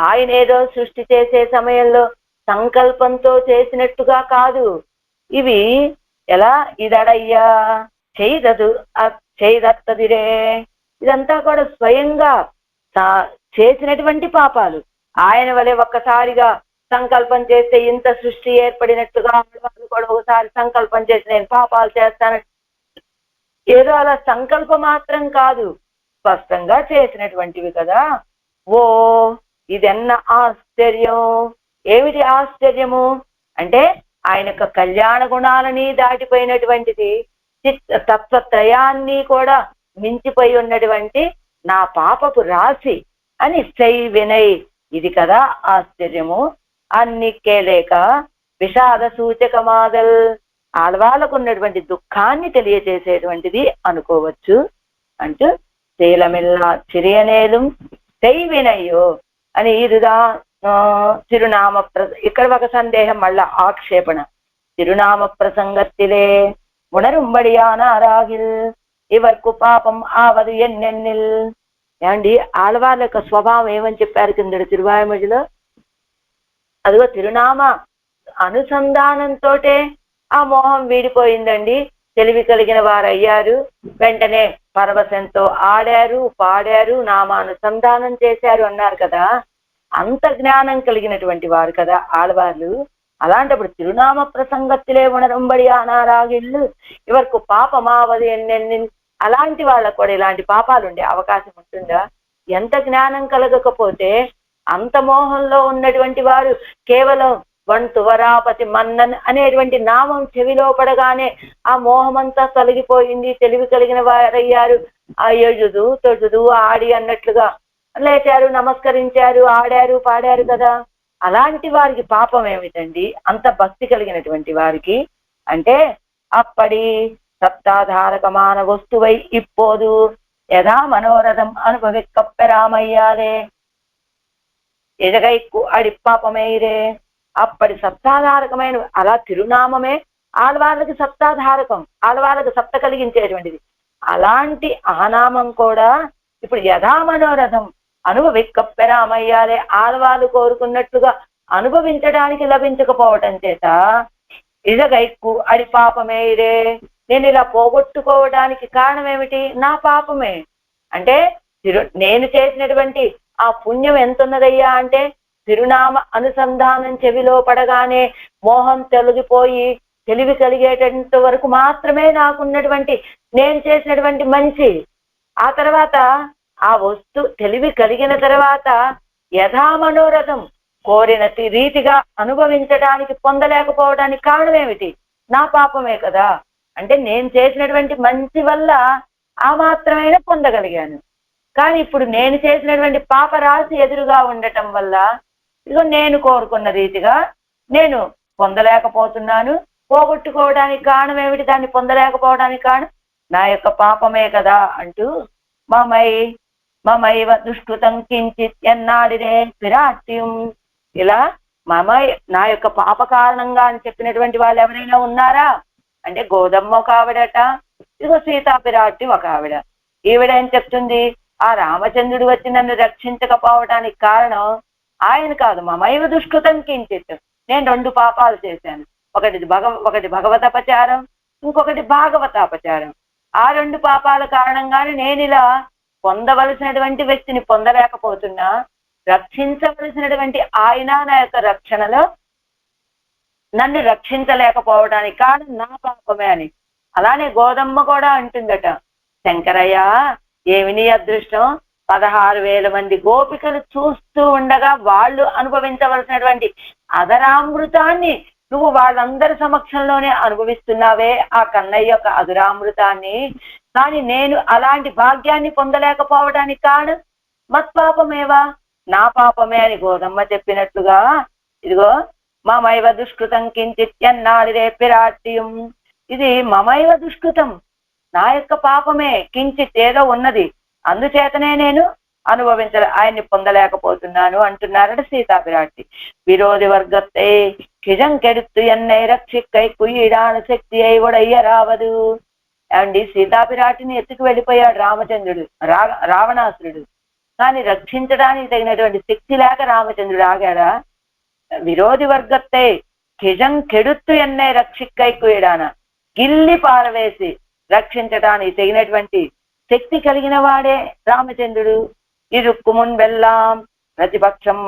ఆయన ఏదో సృష్టి చేసే సమయంలో సంకల్పంతో చేసినట్టుగా కాదు. ఇవి ఎలా? ఇదడయ్యా చేయదత్తదిరే. ఇదంతా కూడా స్వయంగా చేసినటువంటి పాపాలు. ఆయన వలె ఒక్కసారిగా సంకల్పం చేస్తే ఇంత సృష్టి ఏర్పడినట్టుగా వాళ్ళు కూడా ఒకసారి సంకల్పం చేసి నేను పాపాలు చేస్తాను, ఏదో అలా సంకల్ప మాత్రం కాదు, స్పష్టంగా చేసినటువంటివి కదా. ఓ ఇదెన్న ఆశ్చర్యం! ఏమిటి ఆశ్చర్యము అంటే ఆయన యొక్క కళ్యాణ గుణాలని దాటిపోయినటువంటిది, తత్వత్రయాన్ని కూడా మించిపోయి ఉన్నటువంటి నా పాపపు రాశి అని సెయ్ వినై, ఇది కదా ఆశ్చర్యము. అన్నికే లేక విషాద సూచకమాదల్, ఆడవాళ్ళకు ఉన్నటువంటి దుఃఖాన్ని తెలియజేసేటువంటిది అనుకోవచ్చు అంటూ శీలమిల్ల చిరియనేలు సెయ్ వినయ్యో అని ఇదిదా తిరునామ ఇక్కడ ఒక సందేహం, మళ్ళా ఆక్షేపణ. తిరునామ ప్రసంగத்திலே ఉణరుంబడియానారాగిల్ ఇవర్కు పాపం ఆవదు ఎన్నెన్నిల్. ఏమండి, ఆడవాళ్ళ యొక్క స్వభావం ఏమని చెప్పారు కిందటి తిరువాయుమొழிలో? అదిగో తిరునామ అనుసంధానంతో ఆ మోహం వీడిపోయిందండి. తెలివి కలిగిన వారయ్యారు, వెంటనే పరవశంతో ఆడారు, పాడారు, నామానుసంధానం చేశారు అన్నారు కదా. అంత జ్ఞానం కలిగినటువంటి వారు కదా ఆడవాళ్ళు. అలాంటప్పుడు తిరునామ ప్రసంగத்திலே ఉణరుంబడి ఆనారాగిళ్ళు ఇవరకు పాపమావది ఎన్నెన్ని. అలాంటి వాళ్ళకు కూడా ఇలాంటి పాపాలు ఉండే అవకాశం ఉంటుందా? ఎంత జ్ఞానం కలగకపోతే అంత మోహంలో ఉన్నటువంటి వారు కేవలం వంతువరాపతి మన్నన్ అనేటువంటి నామం చెవిలో పడగానే ఆ మోహమంతా తొలగిపోయింది, తెలివి కలిగిన వారయ్యారు. ఆ ఎഴുదు తొడుదు ఆడి అన్నట్లుగా లేచారు, నమస్కరించారు, ఆడారు, పాడారు కదా. అలాంటి వారికి పాపం ఏమిటండి? అంత భక్తి కలిగినటువంటి వారికి. అంటే అప్పటి సప్తాధారకమాన వస్తువై ఇప్పోదు యథా మనోరథం అనుభవిక్కప్పెరామయ్యాలే ఎదగైక్కు అడిపాపమైరే. అప్పటి సప్తాధారకమైన అలా తిరునామమే ఆడవాళ్ళకి సప్తాధారకం, ఆడవాళ్ళకి సప్త కలిగించేటువంటిది. అలాంటి ఆనామం కూడా ఇప్పుడు యథా మనోరథం అనుభవిక్కప్పెరామయ్యాలే, ఆడవాళ్ళు కోరుకున్నట్లుగా అనుభవించడానికి లభించకపోవటం చేత ఇదగైక్కు అడి పాపమేరే, నేను ఇలా పోగొట్టుకోవడానికి కారణం ఏమిటి? నా పాపమే. అంటే నేను చేసినటువంటి ఆ పుణ్యం ఎంతున్నదయ్యా అంటే, తిరునామ అనుసంధానం చెవిలో పడగానే మోహం తొలగిపోయి తెలివి కలిగేటంత వరకు మాత్రమే నాకున్నటువంటి నేను చేసినటువంటి మంచి. ఆ తర్వాత ఆ తెలివి కలిగిన తర్వాత యథా మనోరథం కోరిన రీతిగా అనుభవించడానికి పొందలేకపోవడానికి కారణం ఏమిటి? నా పాపమే కదా. అంటే నేను చేసినటువంటి మంచి వల్ల ఆ మాత్రమైనా పొందగలిగాను. కానీ ఇప్పుడు నేను చేసినటువంటి పాప రాశి ఎదురుగా ఉండటం వల్ల ఇదిగో నేను కోరుకున్న రీతిగా నేను పొందలేకపోతున్నాను. పోగొట్టుకోవడానికి కారణం ఏమిటి? దాన్ని పొందలేకపోవడానికి కారణం నా యొక్క పాపమే కదా అంటూ మమైవ దుష్కృతం కించిత్ ఎన్నాడిరే విరాట్యం. ఇలా నా యొక్క పాప కారణంగా అని చెప్పినటువంటి వాళ్ళు ఎవరైనా ఉన్నారా అంటే, గోదమ్మ ఒక ఆవిడట, ఇదిగో సీతాపిరాట్టి ఒక ఆవిడ. ఈవిడ ఏం చెప్తుంది? ఆ రామచంద్రుడు వచ్చి నన్ను రక్షించకపోవడానికి కారణం ఆయన కాదు, మమైవ దుష్కృతం కించిత్, నేను 2 పాపాలు చేశాను. ఒకటి భగవతపచారం, ఇంకొకటి భాగవతాపచారం. ఆ 2 పాపాల కారణంగానే నేను ఇలా పొందవలసినటువంటి వ్యక్తిని పొందలేకపోతున్నా, రక్షించవలసినటువంటి ఆయన నా యొక్క రక్షణలో నన్ను రక్షించలేకపోవడానికి కారణం నా పాపమే అని. అలానే గోదమ్మ కూడా అంటుందట, శంకరయ్య ఏమి నీ అదృష్టం, 16,000 మంది గోపికలు చూస్తూ ఉండగా వాళ్ళు అనుభవించవలసినటువంటి అధరామృతాన్ని నువ్వు వాళ్ళందరి సమక్షంలోనే అనుభవిస్తున్నావే, ఆ కన్నయ్య యొక్క అధురామృతాన్ని. కానీ నేను అలాంటి భాగ్యాన్ని పొందలేకపోవడానికి కారణం మత్పాపమేవా, నా పాపమే అని గోదమ్మ చెప్పినట్లుగా ఇదిగో మమైవ దుష్కృతం కించిత్యన్నాడిరే పిరాట్యం. ఇది మమైవ దుష్కృతం, నా యొక్క పాపమే, కించిత్ ఏదో ఉన్నది, అందుచేతనే నేను ఆయన్ని పొందలేకపోతున్నాను అంటున్నారట సీతాపిరాట్టి. విరోధి వర్గత్తే కిజం కెడుతు ఎన్నై రక్షిక్కై కుయ్యిడాన శక్తి అయి ఒడయ్య రావదు. అండి, సీతాపిరాటిని ఎత్తుకు వెళ్ళిపోయాడు రామచంద్రుడు, రావణాసురుడు. కానీ రక్షించడానికి తగినటువంటి శక్తి లేక రామచంద్రుడు ఆగాడా? విరోధి వర్గత్తే కిజం కెడుతు ఎన్నై రక్షిక్కై కుయ్యిడాన, గిల్లి పారవేసి రక్షించడానికి తగినటువంటి శక్తి కలిగిన వాడే రామచంద్రుడు. ఇరుక్కు మున్వెల్లాం ప్రతిపక్షం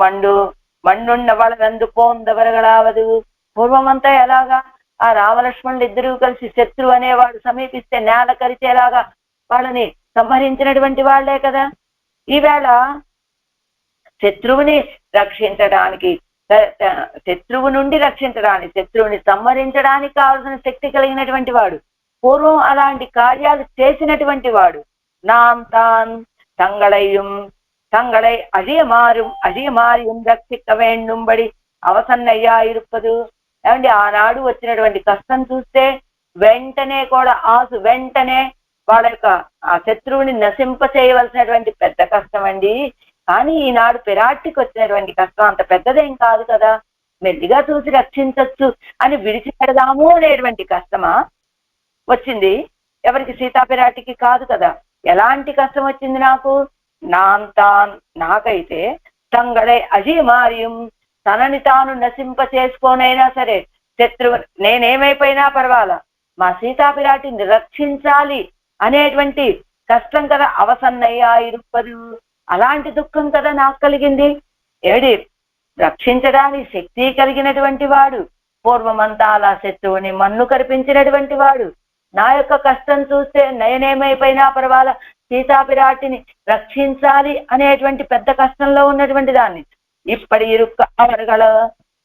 మಣ್ಣున్న వాళ్ళందు పోందవరగలావదు. పూర్వమంతా ఎలాగా ఆ రామలక్ష్మణులు ఇద్దరూ కలిసి శత్రువు అనేవాడు సమీపిస్తే నేల కరిచేలాగా వాళ్ళని సంహరించినటువంటి వాళ్లే కదా. ఈవేళ శత్రువుని రక్షించడానికి, శత్రువు నుండి రక్షించడానికి, శత్రువుని సంహరించడానికి కావలసిన శక్తి కలిగినటువంటి వాడు, పూర్వం అలాంటి కార్యాలు చేసినటువంటి వాడు. నాం తాన్ తంగళయ్యం தங்களை అజియమారియం రక్షిక వేణుంబడి అవసన్నయ్యా ఇరుపదు. ఏమండి, ఆనాడు వచ్చినటువంటి కష్టం చూస్తే వెంటనే కూడా వెంటనే వాళ్ళ యొక్క ఆ శత్రువుని నశింప చేయవలసినటువంటి పెద్ద కష్టం అండి. కానీ ఈనాడు పిరాట్టికి వచ్చినటువంటి కష్టం అంత పెద్దదేం కాదు కదా, మెల్లిగా చూసి రక్షించొచ్చు అని విడిచిపెడదాము అనేటువంటి కష్టమా వచ్చింది? ఎవరికి? సీతాపిరాటికి కాదు కదా. ఎలాంటి కష్టం వచ్చింది నాకు? నాకైతే తంగడే అజిమార్యం, తనని తాను నశింప చేసుకోనైనా సరే శత్రువు నేనేమైపోయినా పర్వాలా మా సీతాపిరాటిని రక్షించాలి అనేటువంటి కష్టం కదా. అవసన్నయ్యా ఇరుపదు, అలాంటి దుఃఖం కదా నాకు కలిగింది. ఏడి రక్షించడానికి శక్తి కలిగినటువంటి వాడు, పూర్వమంతా అలా శత్రువుని మన్ను కరిపించినటువంటి వాడు, నా యొక్క కష్టం చూస్తే నేనేమైపోయినా పర్వాలా సీతాపిరాటిని రక్షించాలి అనేటువంటి పెద్ద కష్టంలో ఉన్నటువంటి దాన్ని ఇప్పటి ఇరుక్క అవరుగల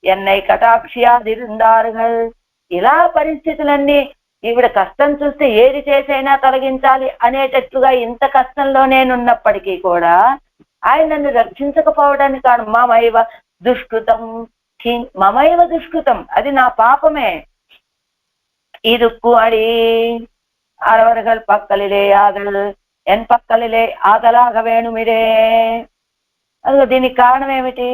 ఎన్నై కటాక్షియాదిరుందారుగల్, ఇలా పరిస్థితులన్నీ ఈవిడ కష్టం చూస్తే ఏది చేసైనా తొలగించాలి అనేటట్లుగా ఇంత కష్టంలో నేనున్నప్పటికీ కూడా ఆయన నన్ను రక్షించకపోవడానికి కారణం మమైవ దుష్కృతం, మమైవ దుష్కృతం, అది నా పాపమే. ఇరుక్కు అడి అరవరుగల్ పక్కలిలే ఆదల్ ఎన్ పక్కలిలే ఆదలాగ వేణుమిరే. అదిగో దీనికి కారణం ఏమిటి?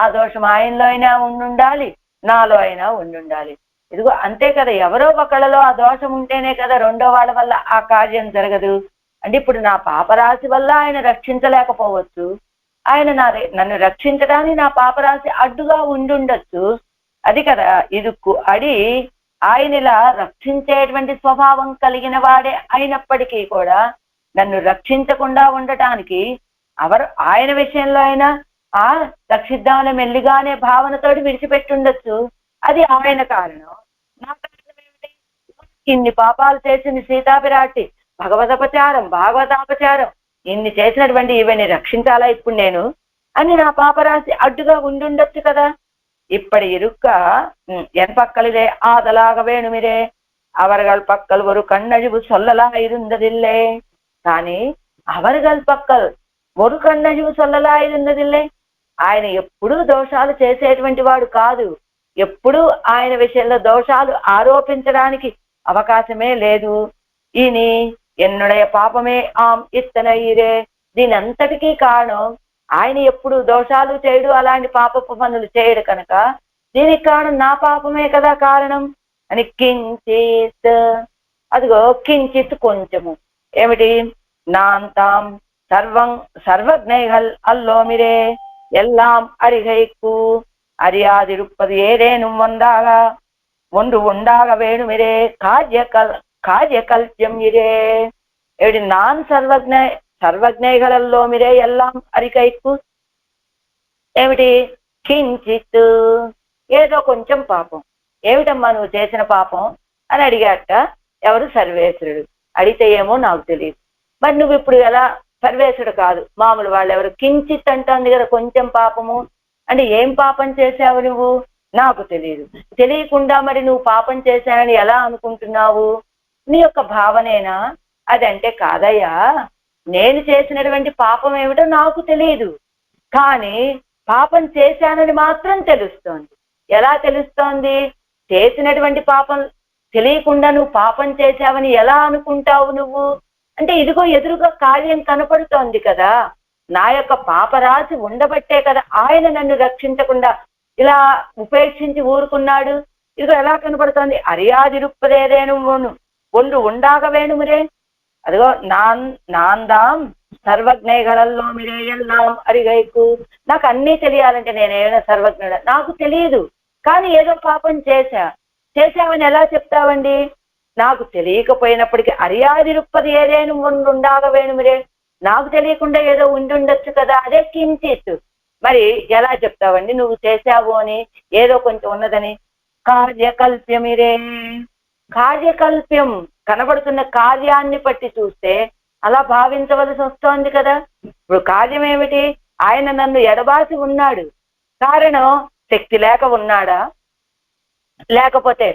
ఆ దోషం ఆయనలో అయినా ఉండుండాలి, నాలో అయినా ఉండుండాలి. ఇదిగో అంతే కదా, ఎవరో ఒకళ్ళలో ఆ దోషం ఉంటేనే కదా రెండో వాళ్ళ వల్ల ఆ కార్యం జరగదు. అంటే ఇప్పుడు నా పాపరాశి వల్ల ఆయన రక్షించలేకపోవచ్చు, ఆయన నన్ను రక్షించడానికి నా పాపరాశి అడ్డుగా ఉండుండొచ్చు. అది కదా ఇరుక్కు అడి. ఆయన ఇలా రక్షించేటువంటి స్వభావం కలిగిన వాడే అయినప్పటికీ కూడా నన్ను రక్షించకుండా ఉండటానికి ఆయన విషయంలో అయినా రక్షిద్దామని మెల్లిగానే భావనతోటి విడిచిపెట్టుండొచ్చు. అది ఆయన కారణం. నా కారణం ఏమిటి? ఇన్ని పాపాలు చేసింది సీతాపిరాటి, భాగవతాపచారం ఇన్ని చేసినటువంటి ఇవన్నీ రక్షించాలా ఇప్పుడు నేను అని నా పాపరాశి అడ్డుగా ఉండుండొచ్చు కదా. இப்படி இருக்க என் பக்கலிலே ஆதலாக வேணுமிரே அவர்கள் பக்கல் ஒரு கண்ணழிவு சொல்லலா இருந்ததில்லை. కానీ అవர்கள் పక్కల్ ஒரு కన్నழிவு சொல்லலா இருந்ததில்லை. ఆయన ఎప్పుడూ దోషాలు చేసేటువంటి వాడు కాదు, ఎప్పుడూ ఆయన విషయంలో దోషాలు ఆరోపించడానికి అవకాశమే లేదు. ఈని ఎన్నుடைய పాపమే ఇత్తనయ్యిరే. దీని అంతటికీ కారణం ఆయన ఎప్పుడు దోషాలు చేయడు, అలాంటి పాపపు పనులు చేయడు కనుక దీనికి కారణం నా పాపమే కదా కారణం అని. కించిత్, అదిగో కించిత్ కొంచెము ఏమిటి? నాంతాం సర్వజ్ఞైகள் அல்லோமிரே எல்லாம் அறிகைக்கு அறியாதிருப்பது ஏதேனும் ஒன்று உண்டாக வேணுமிரே కార్యకల్ప్యం ఇరే. ఏమిటి? నాన్ సర్వజ్ఞైகளల్లో మీరే ఎల్లాం అరికైకు ఏమిటి? కించిత్, ఏదో కొంచెం పాపం. ఏమిటమ్మా నువ్వు చేసిన పాపం అని అడిగాట ఎవరు? సర్వేశ్వరుడు. అడిగితే ఏమో నాకు తెలియదు. మరి నువ్వు ఇప్పుడు ఎలా? సర్వేశ్వరుడు కాదు, మామూలు వాళ్ళు ఎవరు? కించిత్ అంటుంది కదా, కొంచెం పాపము అంటే ఏం పాపం చేశావు నువ్వు? నాకు తెలియదు. తెలియకుండా మరి నువ్వు పాపం చేశానని ఎలా అనుకుంటున్నావు? నీ యొక్క భావనేనా అదంటే? కాదయ్యా, నేను చేసినటువంటి పాపం ఏమిటో నాకు తెలియదు, కానీ పాపం చేశానని మాత్రం తెలుస్తోంది. ఎలా తెలుస్తోంది? చేసినటువంటి పాపం తెలియకుండా నువ్వు పాపం చేశావని ఎలా అనుకుంటావు నువ్వు? అంటే ఇదిగో ఎదురుగా కార్యం కనపడుతోంది కదా, నా యొక్క పాపరాశి ఉండబట్టే కదా ఆయన నన్ను రక్షించకుండా ఇలా ఉపేక్షించి ఊరుకున్నాడు. ఇదిగో ఎలా కనపడుతోంది? అరియాదిరుప్పదేదేను ఒండు ఉండాగ వేణుమురే. అదిగో నాందాం సర్వజ్ఞైகளల్లో మీరే ఎల్లాం అరిగైకు. నాకు అన్నీ తెలియాలంటే నేనేమైనా సర్వజ్ఞుడ? నాకు తెలియదు, కానీ ఏదో పాపం చేశావని ఎలా చెప్తావండి? నాకు తెలియకపోయినప్పటికీ అరియాదిరుప్పది ఏదేను ఉండాగ వేణుమురే, నాకు తెలియకుండా ఏదో ఉండుండొచ్చు కదా, అదే కించిత్. మరి ఎలా చెప్తావండి నువ్వు చేశావు అని, ఏదో కొంచెం ఉన్నదని? కార్యకల్ప్యమిరే. కార్యకల్ప్యం, కనబడుతున్న కార్యాన్ని బట్టి చూస్తే అలా భావించవలసి వస్తోంది కదా. ఇప్పుడు కార్యం ఏమిటి? ఆయన నన్ను ఎడబాసి ఉన్నాడు, కారణం శక్తి లేక ఉన్నాడా? లేకపోతే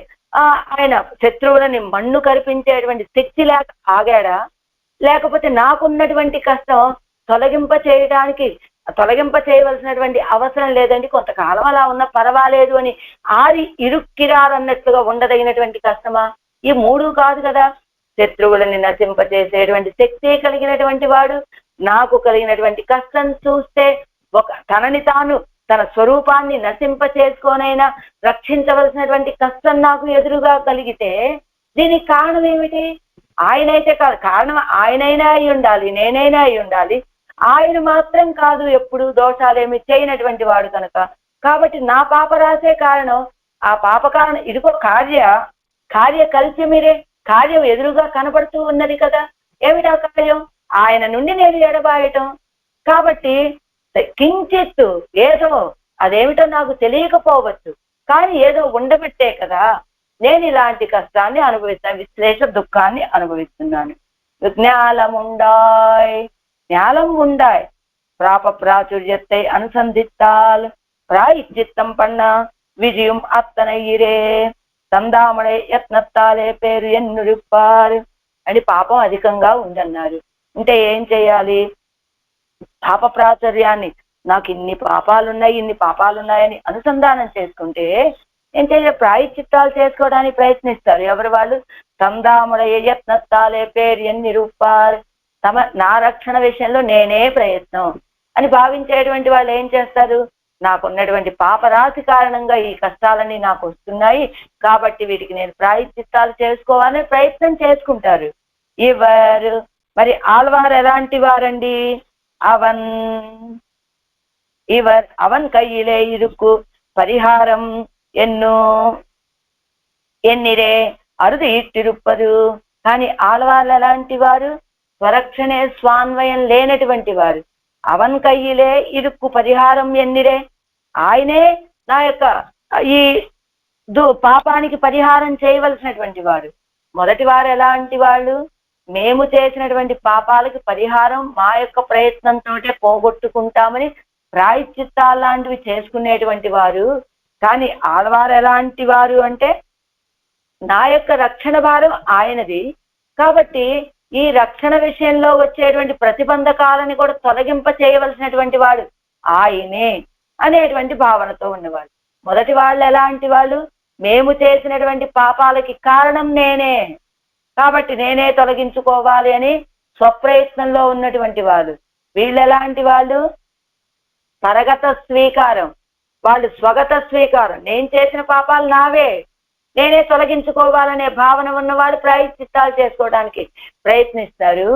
ఆయన శత్రువులని మన్ను కరిపించేటువంటి శక్తి లేక ఆగాడా? లేకపోతే నాకున్నటువంటి కష్టం తొలగింప చేయడానికి తొలగింప చేయవలసినటువంటి అవసరం లేదండి, కొంతకాలం అలా ఉన్న పర్వాలేదు అని ఆరి ఇరుక్కిరారన్నట్లుగా ఉండదగినటువంటి కష్టమా? ఈ మూడు కాదు కదా. శత్రువులని నశింపచేసేటువంటి శక్తి కలిగినటువంటి వాడు, నాకు కలిగినటువంటి కష్టం చూస్తే తనని తాను తన స్వరూపాన్ని నశింప చేసుకోనైనా రక్షించవలసినటువంటి కష్టం నాకు ఎదురుగా కలిగితే దీనికి కారణం ఏమిటి? ఆయనైతే కాదు, కారణం ఆయనైనా అయి ఉండాలి, నేనైనా అయి ఉండాలి. ఆయన మాత్రం కాదు, ఎప్పుడు దోషాలేమి చేయనటువంటి వాడు కనుక. కాబట్టి నా పాప రాసే కారణం, ఆ పాప కారణం ఇదిగో కార్య కలిసి మీరే కార్యం ఎదురుగా కనబడుతూ ఉన్నది కదా. ఏమిటా కార్యం? ఆయన నుండి నేను ఎడబాయటం. కాబట్టి కించిత్తు ఏదో, అదేమిటో నాకు తెలియకపోవచ్చు, కానీ ఏదో ఉండబెట్టే కదా నేను ఇలాంటి కష్టాన్ని అనుభవిస్తాను, విశ్లేష దుఃఖాన్ని అనుభవిస్తున్నాను. ஞாலம் உண்டாய் பிராப பிராச்சுரியத்தை அனுசந்தித்தால் பிராயச்சித்தம் பண்ண விஜயம் அத்தனை இரே సందామడే యత్నత్తాలే పేరు ఎన్నురిప్పారు అని పాపం అధికంగా ఉందన్నారు. అంటే ఏం చేయాలి? పాప ప్రాచుర్యాన్ని, నాకు ఇన్ని పాపాలున్నాయని అనుసంధానం చేసుకుంటే ఏం చేయాలి? ప్రాయశ్చిత్తాలు చేసుకోవడానికి ప్రయత్నిస్తారు. ఎవరు వాళ్ళు? సందామడే యత్నత్తాలే పేరు ఎన్నిరుప్పారు, నా రక్షణ విషయంలో నేనే ప్రయత్నం అని భావించేటువంటి వాళ్ళు ఏం చేస్తారు? నాకున్నటువంటి పాపరాశి కారణంగా ఈ కష్టాలన్నీ నాకు వస్తున్నాయి, కాబట్టి వీటికి నేను ప్రాయశ్చిత్తాలు చేసుకోవాలని ప్రయత్నం చేసుకుంటారు. మరి ఆళ్వారు ఎలాంటి వారండి? అవన్ కయ్యిలే ఇరుక్కు పరిహారం ఎన్నిరే అరుదు ఇట్టిరుప్పదు. కానీ ఆళ్వార్లు ఎలాంటి వారు? స్వరక్షణే స్వాన్వయం లేనటువంటి వారు. అవన్ కయ్యిలే ఇరుక్కు పరిహారం ఎన్నిరే, ఆయనే నా యొక్క ఈ పాపానికి పరిహారం చేయవలసినటువంటి వాడు. మొదటి వారు ఎలాంటి వాళ్ళు? మేము చేసినటువంటి పాపాలకి పరిహారం మా యొక్క ప్రయత్నంతో పోగొట్టుకుంటామని ప్రాయశ్చిత్తాలు లాంటివి చేసుకునేటువంటి వారు. కానీ ఆళ్వారు ఎలాంటి వారు అంటే, నా యొక్క రక్షణ భారం ఆయనది, కాబట్టి ఈ రక్షణ విషయంలో వచ్చేటువంటి ప్రతిబంధకాలని కూడా తొలగింప చేయవలసినటువంటి వాడు ఆయనే అనేటువంటి భావనతో ఉన్నవాడు. మొదటి వాళ్ళు ఎలాంటి వాళ్ళు? మేము చేసినటువంటి పాపాలకి కారణం నేనే, కాబట్టి నేనే తొలగించుకోవాలి అని స్వప్రయత్నంలో ఉన్నటువంటి వాళ్ళు. వీళ్ళు ఎలాంటి వాళ్ళు? పరగత స్వీకారం, వాళ్ళు స్వగత స్వీకారం. నేను చేసిన పాపాలు నావే, నేనే తొలగించుకోవాలనే భావన ఉన్నవాడు ప్రాయశ్చిత్తాలు చేసుకోవడానికి ప్రయత్నిస్తారు.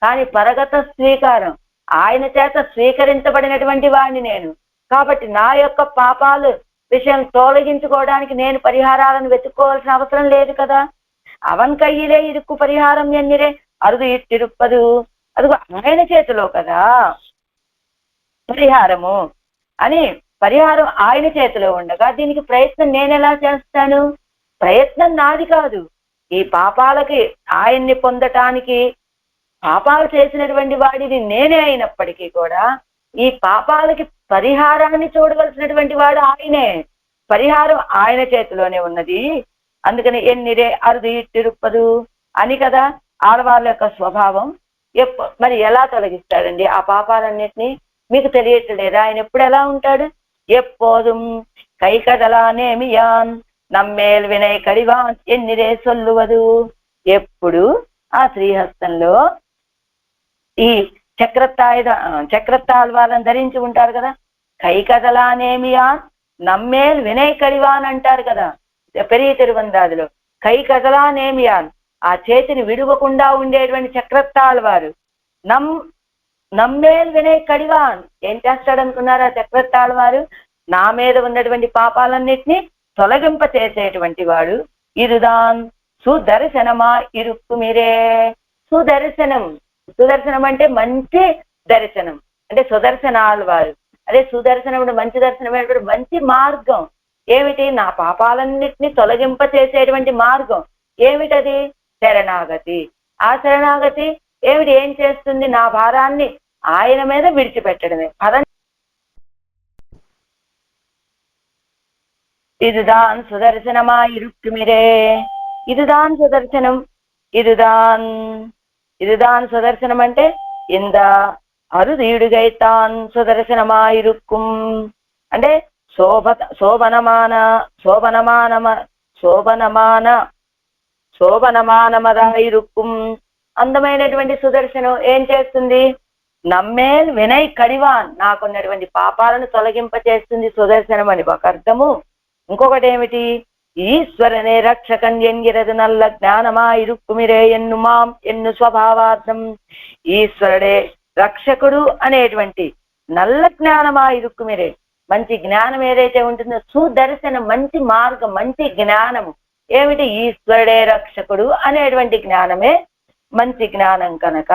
కానీ పరగత స్వీకారం, ఆయన చేత స్వీకరించబడినటువంటి వాడిని నేను, కాబట్టి నా యొక్క పాపాలు విషయం తొలగించుకోవడానికి నేను పరిహారాలను వెతుక్కోవాల్సిన అవసరం లేదు కదా. అవన్ కయ్యిలే ఇరుక్కు పరిహారం ఎన్నిరే అరుదు ఇట్టిరుప్పదు. అదిగో ఆయన చేతిలో కదా పరిహారము అని. పరిహారం ఆయన చేతిలో ఉండగా దీనికి ప్రయత్నం నేను ఎలా చేస్తాను? ప్రయత్నం నాది కాదు. ఈ పాపాలకి ఆయన్ని పొందటానికి పాపాలు చేసినటువంటి వాడిని నేనే అయినప్పటికీ కూడా ఈ పాపాలకి పరిహారాన్ని చూడవలసినటువంటి వాడు ఆయనే. పరిహారం ఆయన చేతిలోనే ఉన్నది. అందుకని ఎన్నిరే అరుదు ఇట్టిరుప్పదు అని కదా ఆడవాళ్ళ యొక్క స్వభావం. మరి ఎలా తొలగిస్తాడండి ఆ పాపాలన్నిటినీ? మీకు తెలియట్లేదా ఆయన ఎప్పుడు ఎలా ఉంటాడు? ఎప్పోదుం కైకదలానేమియాన్ నమ్మేల్ వినయ్ కడివాన్ ఎన్నిరే సొల్లువదు. ఎప్పుడు ఆ శ్రీహస్తంలో ఈ చక్రతాళ్వాలను ధరించి ఉంటారు కదా. కైకదలానేమియాన్ నమ్మేల్ వినయ్ కడివాన్ అంటారు కదా పెరిగి తిరువందాదిలో. కైకదలానేమియాన్, ఆ చేతిని విడువకుండా ఉండేటువంటి చక్రతాళ్వారు. నమ్మేల్ వినయ్ కడివాన్ ఏం చేస్తాడనుకున్నారు ఆ చక్రతాళ్వారు? నా మీద ఉన్నటువంటి పాపాలన్నిటినీ తొలగింప చేసేటువంటి వాడు. ఇరుదాన్ సుదర్శనమా ఇరుక్కు మీరే. సుదర్శనం అంటే మంచి దర్శనం, అంటే సుదర్శనాళ్వారు. అదే సుదర్శనం మంచి దర్శనం, మంచి మార్గం ఏమిటి? నా పాపాలన్నిటినీ తొలగింప చేసేటువంటి మార్గం ఏమిటది? శరణాగతి. ఆ శరణాగతి ఏమిటి? ఏం చేస్తుంది? నా భారాన్ని ఆయన మీద విడిచిపెట్టడమే. இதுதான் சுதர்சனமாய் இருக்குமிரே. இதுதான் సుదర్శనం. இதுதான் సుదర్శనం అంటే అరుదీడుగైతాన్ సుదర్శనమాయిరుక్కుం అంటే శోభనమాన శోభనమానమ శోభనమాన శోభనమానమదాయిరుక్కుం అందమైనటువంటి సుదర్శనం ఏం చేస్తుంది? నమ్మేల్ వినయ్ కడివాన్ నాకున్నటువంటి పాపాలను తొలగింప చేస్తుంది సుదర్శనం అని ఒక అర్థము. ఇంకొకటి ఏమిటి? ఈశ్వరనే రక్షకన్ ఎంగిరదు నల్ల జ్ఞానమాయిరుక్కుమిరే ఎన్ను మాం ఎన్ను స్వభావార్థం. ఈశ్వరుడే రక్షకుడు అనేటువంటి నల్ల జ్ఞానమాయిరుక్కుమిరే మంచి జ్ఞానం ఏదైతే ఉంటుందో సుదర్శనం మంచి మార్గం మంచి జ్ఞానము ఏమిటి? ఈశ్వరుడే రక్షకుడు అనేటువంటి జ్ఞానమే మంచి జ్ఞానం కనుక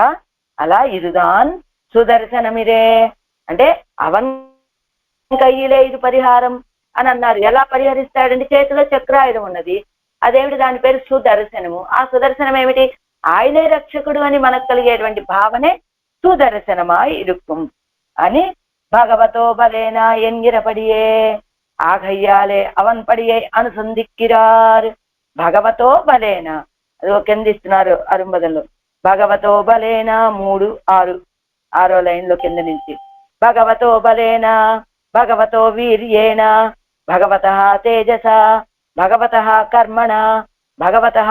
అలా ఇరుదాన్ సుదర్శనమిరే అంటే అవన్ కయ్యిలే ఇది పరిహారం అని అన్నారు. ఎలా పరిహరిస్తాడంటే చేతిలో చక్రాయుధం ఉన్నది, అదేమిటి? దాని పేరు సుదర్శనము. ఆ సుదర్శనం ఏమిటి? ఆయనే రక్షకుడు అని మనకు కలిగేటువంటి భావనే సుదర్శనమా ఇరుక్కుం అని భగవతో బలేనా ఎన్గిరపడియే ఆఘయ్యాలే అవన్ పడియే అనుసంధిక్కిరార్. భగవతో బలేనా అది కిందిస్తున్నారు అరుంబదంలో. భగవతో బలేనా 3, 6 6వ లైన్లో కింద నుంచి భగవతో బలేనా భగవతో వీర్యేణ భగవతః తేజస భగవతః కర్మణ భగవతః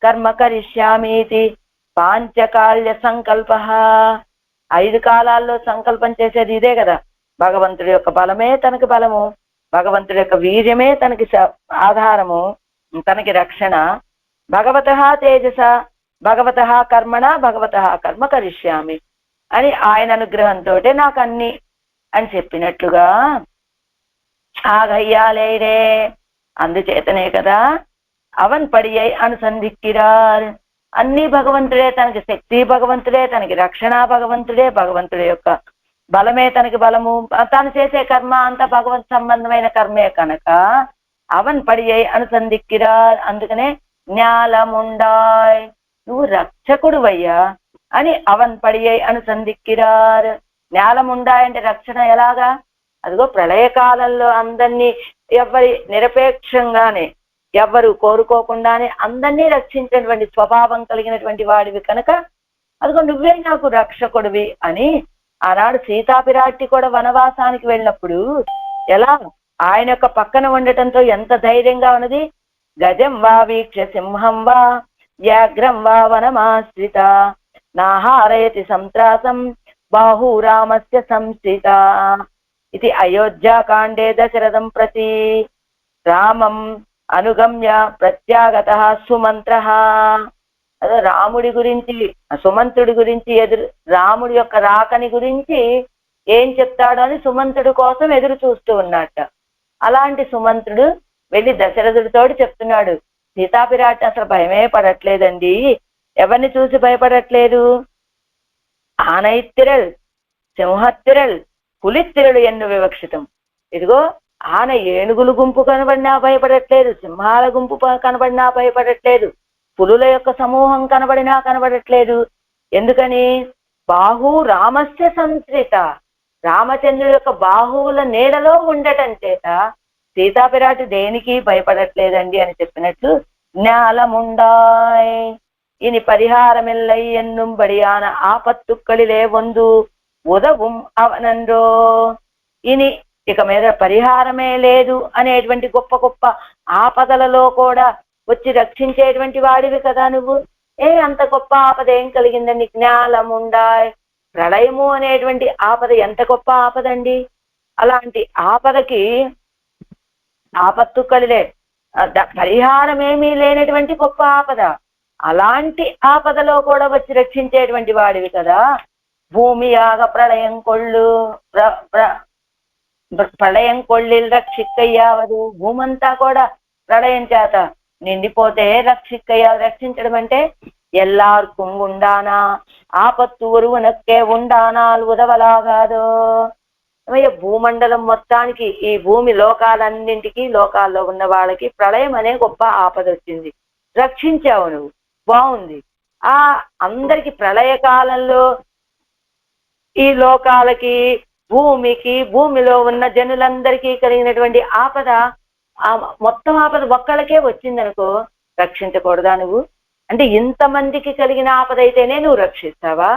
కర్మ కరిష్యామీతి పాంచకాల్య సంకల్ప. 5 కాలాల్లో సంకల్పం చేసేది ఇదే కదా. భగవంతుడి యొక్క బలమే తనకి బలము, భగవంతుడి యొక్క వీర్యమే తనకి ఆధారము, తనకి రక్షణ. భగవతః తేజస భగవతః కర్మణ భగవతః కర్మ కరిష్యామి అని ఆయన అనుగ్రహంతో నాకు అన్ని అని చెప్పినట్లుగా ఆగయ్యాలేరే అందుచేతనే కదా అవన్ పడియై అనుసంధిక్కిరార్. అన్ని భగవంతుడే, తనకి శక్తి భగవంతుడే, తనకి రక్షణ భగవంతుడే, భగవంతుడి యొక్క బలమే తనకి బలము, తను చేసే కర్మ అంతా భగవంతు సంబంధమైన కర్మే కనుక అవన్ పడియై అనుసంధిక్కిరార్. అందుకనే జ్ఞాలముండాయ్ నువ్వు రక్షకుడు వయ్యా అని అవన్ పడియై అనుసంధిక్కిరార్. జ్ఞాలముండాయ్ అంటే రక్షణ ఎలాగా? అదిగో ప్రళయకాలంలో అందరినీ ఎవరి నిరపేక్షంగానే ఎవ్వరు కోరుకోకుండానే అందరినీ రక్షించేటువంటి స్వభావం కలిగినటువంటి వాడివి కనుక అదిగో నువ్వే నాకు రక్షకుడివి అని ఆనాడు సీతాపిరాట్టి కూడా వనవాసానికి వెళ్ళినప్పుడు ఎలా ఆయన యొక్క పక్కన ఉండటంతో ఎంత ధైర్యంగా ఉన్నది. గజం వా వీక్ష సింహం వా వ్యాఘ్రం వా వనమాశ్రిత నాహారయతి సంత్రాసం బాహు రామస్య సంస్థిత. ఇది అయోధ్యాకాండే దశరథం ప్రతి రామం అనుగమ్య ప్రత్యాగత సుమంత్ర. అదే రాముడి గురించి సుమంతుడి గురించి రాముడి యొక్క రాకని గురించి ఏం చెప్తాడో అని సుమంతుడి కోసం ఎదురు చూస్తూ ఉన్నట్ట. అలాంటి సుమంతుడు వెళ్ళి దశరథుడితోటి చెప్తున్నాడు, సీతాపిరాటి అసలు భయమే పడట్లేదండి. ఎవరిని చూసి భయపడట్లేదు? ఆనైత్తిరల్ సింహత్తిరల్ పులిత్తిరలు ఎన్ను వివక్షితం. ఇదిగో ఆన ఏనుగుల గుంపు కనబడినా భయపడట్లేదు, సింహాల గుంపు కనబడినా భయపడట్లేదు, పులుల యొక్క సమూహం కనబడినా కనబడట్లేదు. ఎందుకని? బాహు రామస్య సంశ్రిత రామచంద్రుడి యొక్క బాహువుల నీడలో ఉండటం చేత సీతాపిరాటి దేనికి భయపడట్లేదండి అని చెప్పినట్లు జ్ఞాలముండాయ్ ఇని పరిహారమిల్లై ఎన్నుం బడియాన ఆపత్తుక్కలిలే వందు ఉదவும் అవనండో. ఇని ఇక మీద పరిహారమే లేదు అనేటువంటి గొప్ప గొప్ప ఆపదలలో కూడా వచ్చి రక్షించేటువంటి వాడివి కదా నువ్వు. అంత గొప్ప ఆపద ఏం కలిగిందండి? జ్ఞాలముండాయ్ ప్రళయము అనేటువంటి ఆపద ఎంత గొప్ప ఆపదండి. అలాంటి ఆపదకి ఆపత్తు కలిలే పరిహారం ఏమీ లేనటువంటి గొప్ప ఆపద. అలాంటి ఆపదలో కూడా వచ్చి రక్షించేటువంటి వాడివి కదా. భూమి యాగ ప్రళయం కొళ్ళు ప్రళయం కొళ్ళిల్ రక్షిక్కయ్యావదు. భూమంతా కూడా ప్రళయం చేత నిండిపోతే రక్షిక్కయ్యా. రక్షించడం అంటే ఎల్లార్కుం ఉండానా ఆపత్తు ఒరువునక్కే ఉండానాలు ఉదవలాగాదో. భూమండలం మొత్తానికి ఈ భూమి లోకాలన్నింటికి లోకాల్లో ఉన్న వాళ్ళకి ప్రళయం అనే గొప్ప ఆపద వచ్చింది, రక్షించావు నువ్వు, బాగుంది. అందరికి ప్రళయ కాలంలో ఈ లోకాలకి భూమికి భూమిలో ఉన్న జనులందరికీ కలిగినటువంటి ఆపద మొత్తం ఆపద ఒక్కళ్ళకే వచ్చిందనుకో రక్షించకూడదా నువ్వు? అంటే ఇంతమందికి కలిగిన ఆపద అయితేనే నువ్వు రక్షిస్తావా?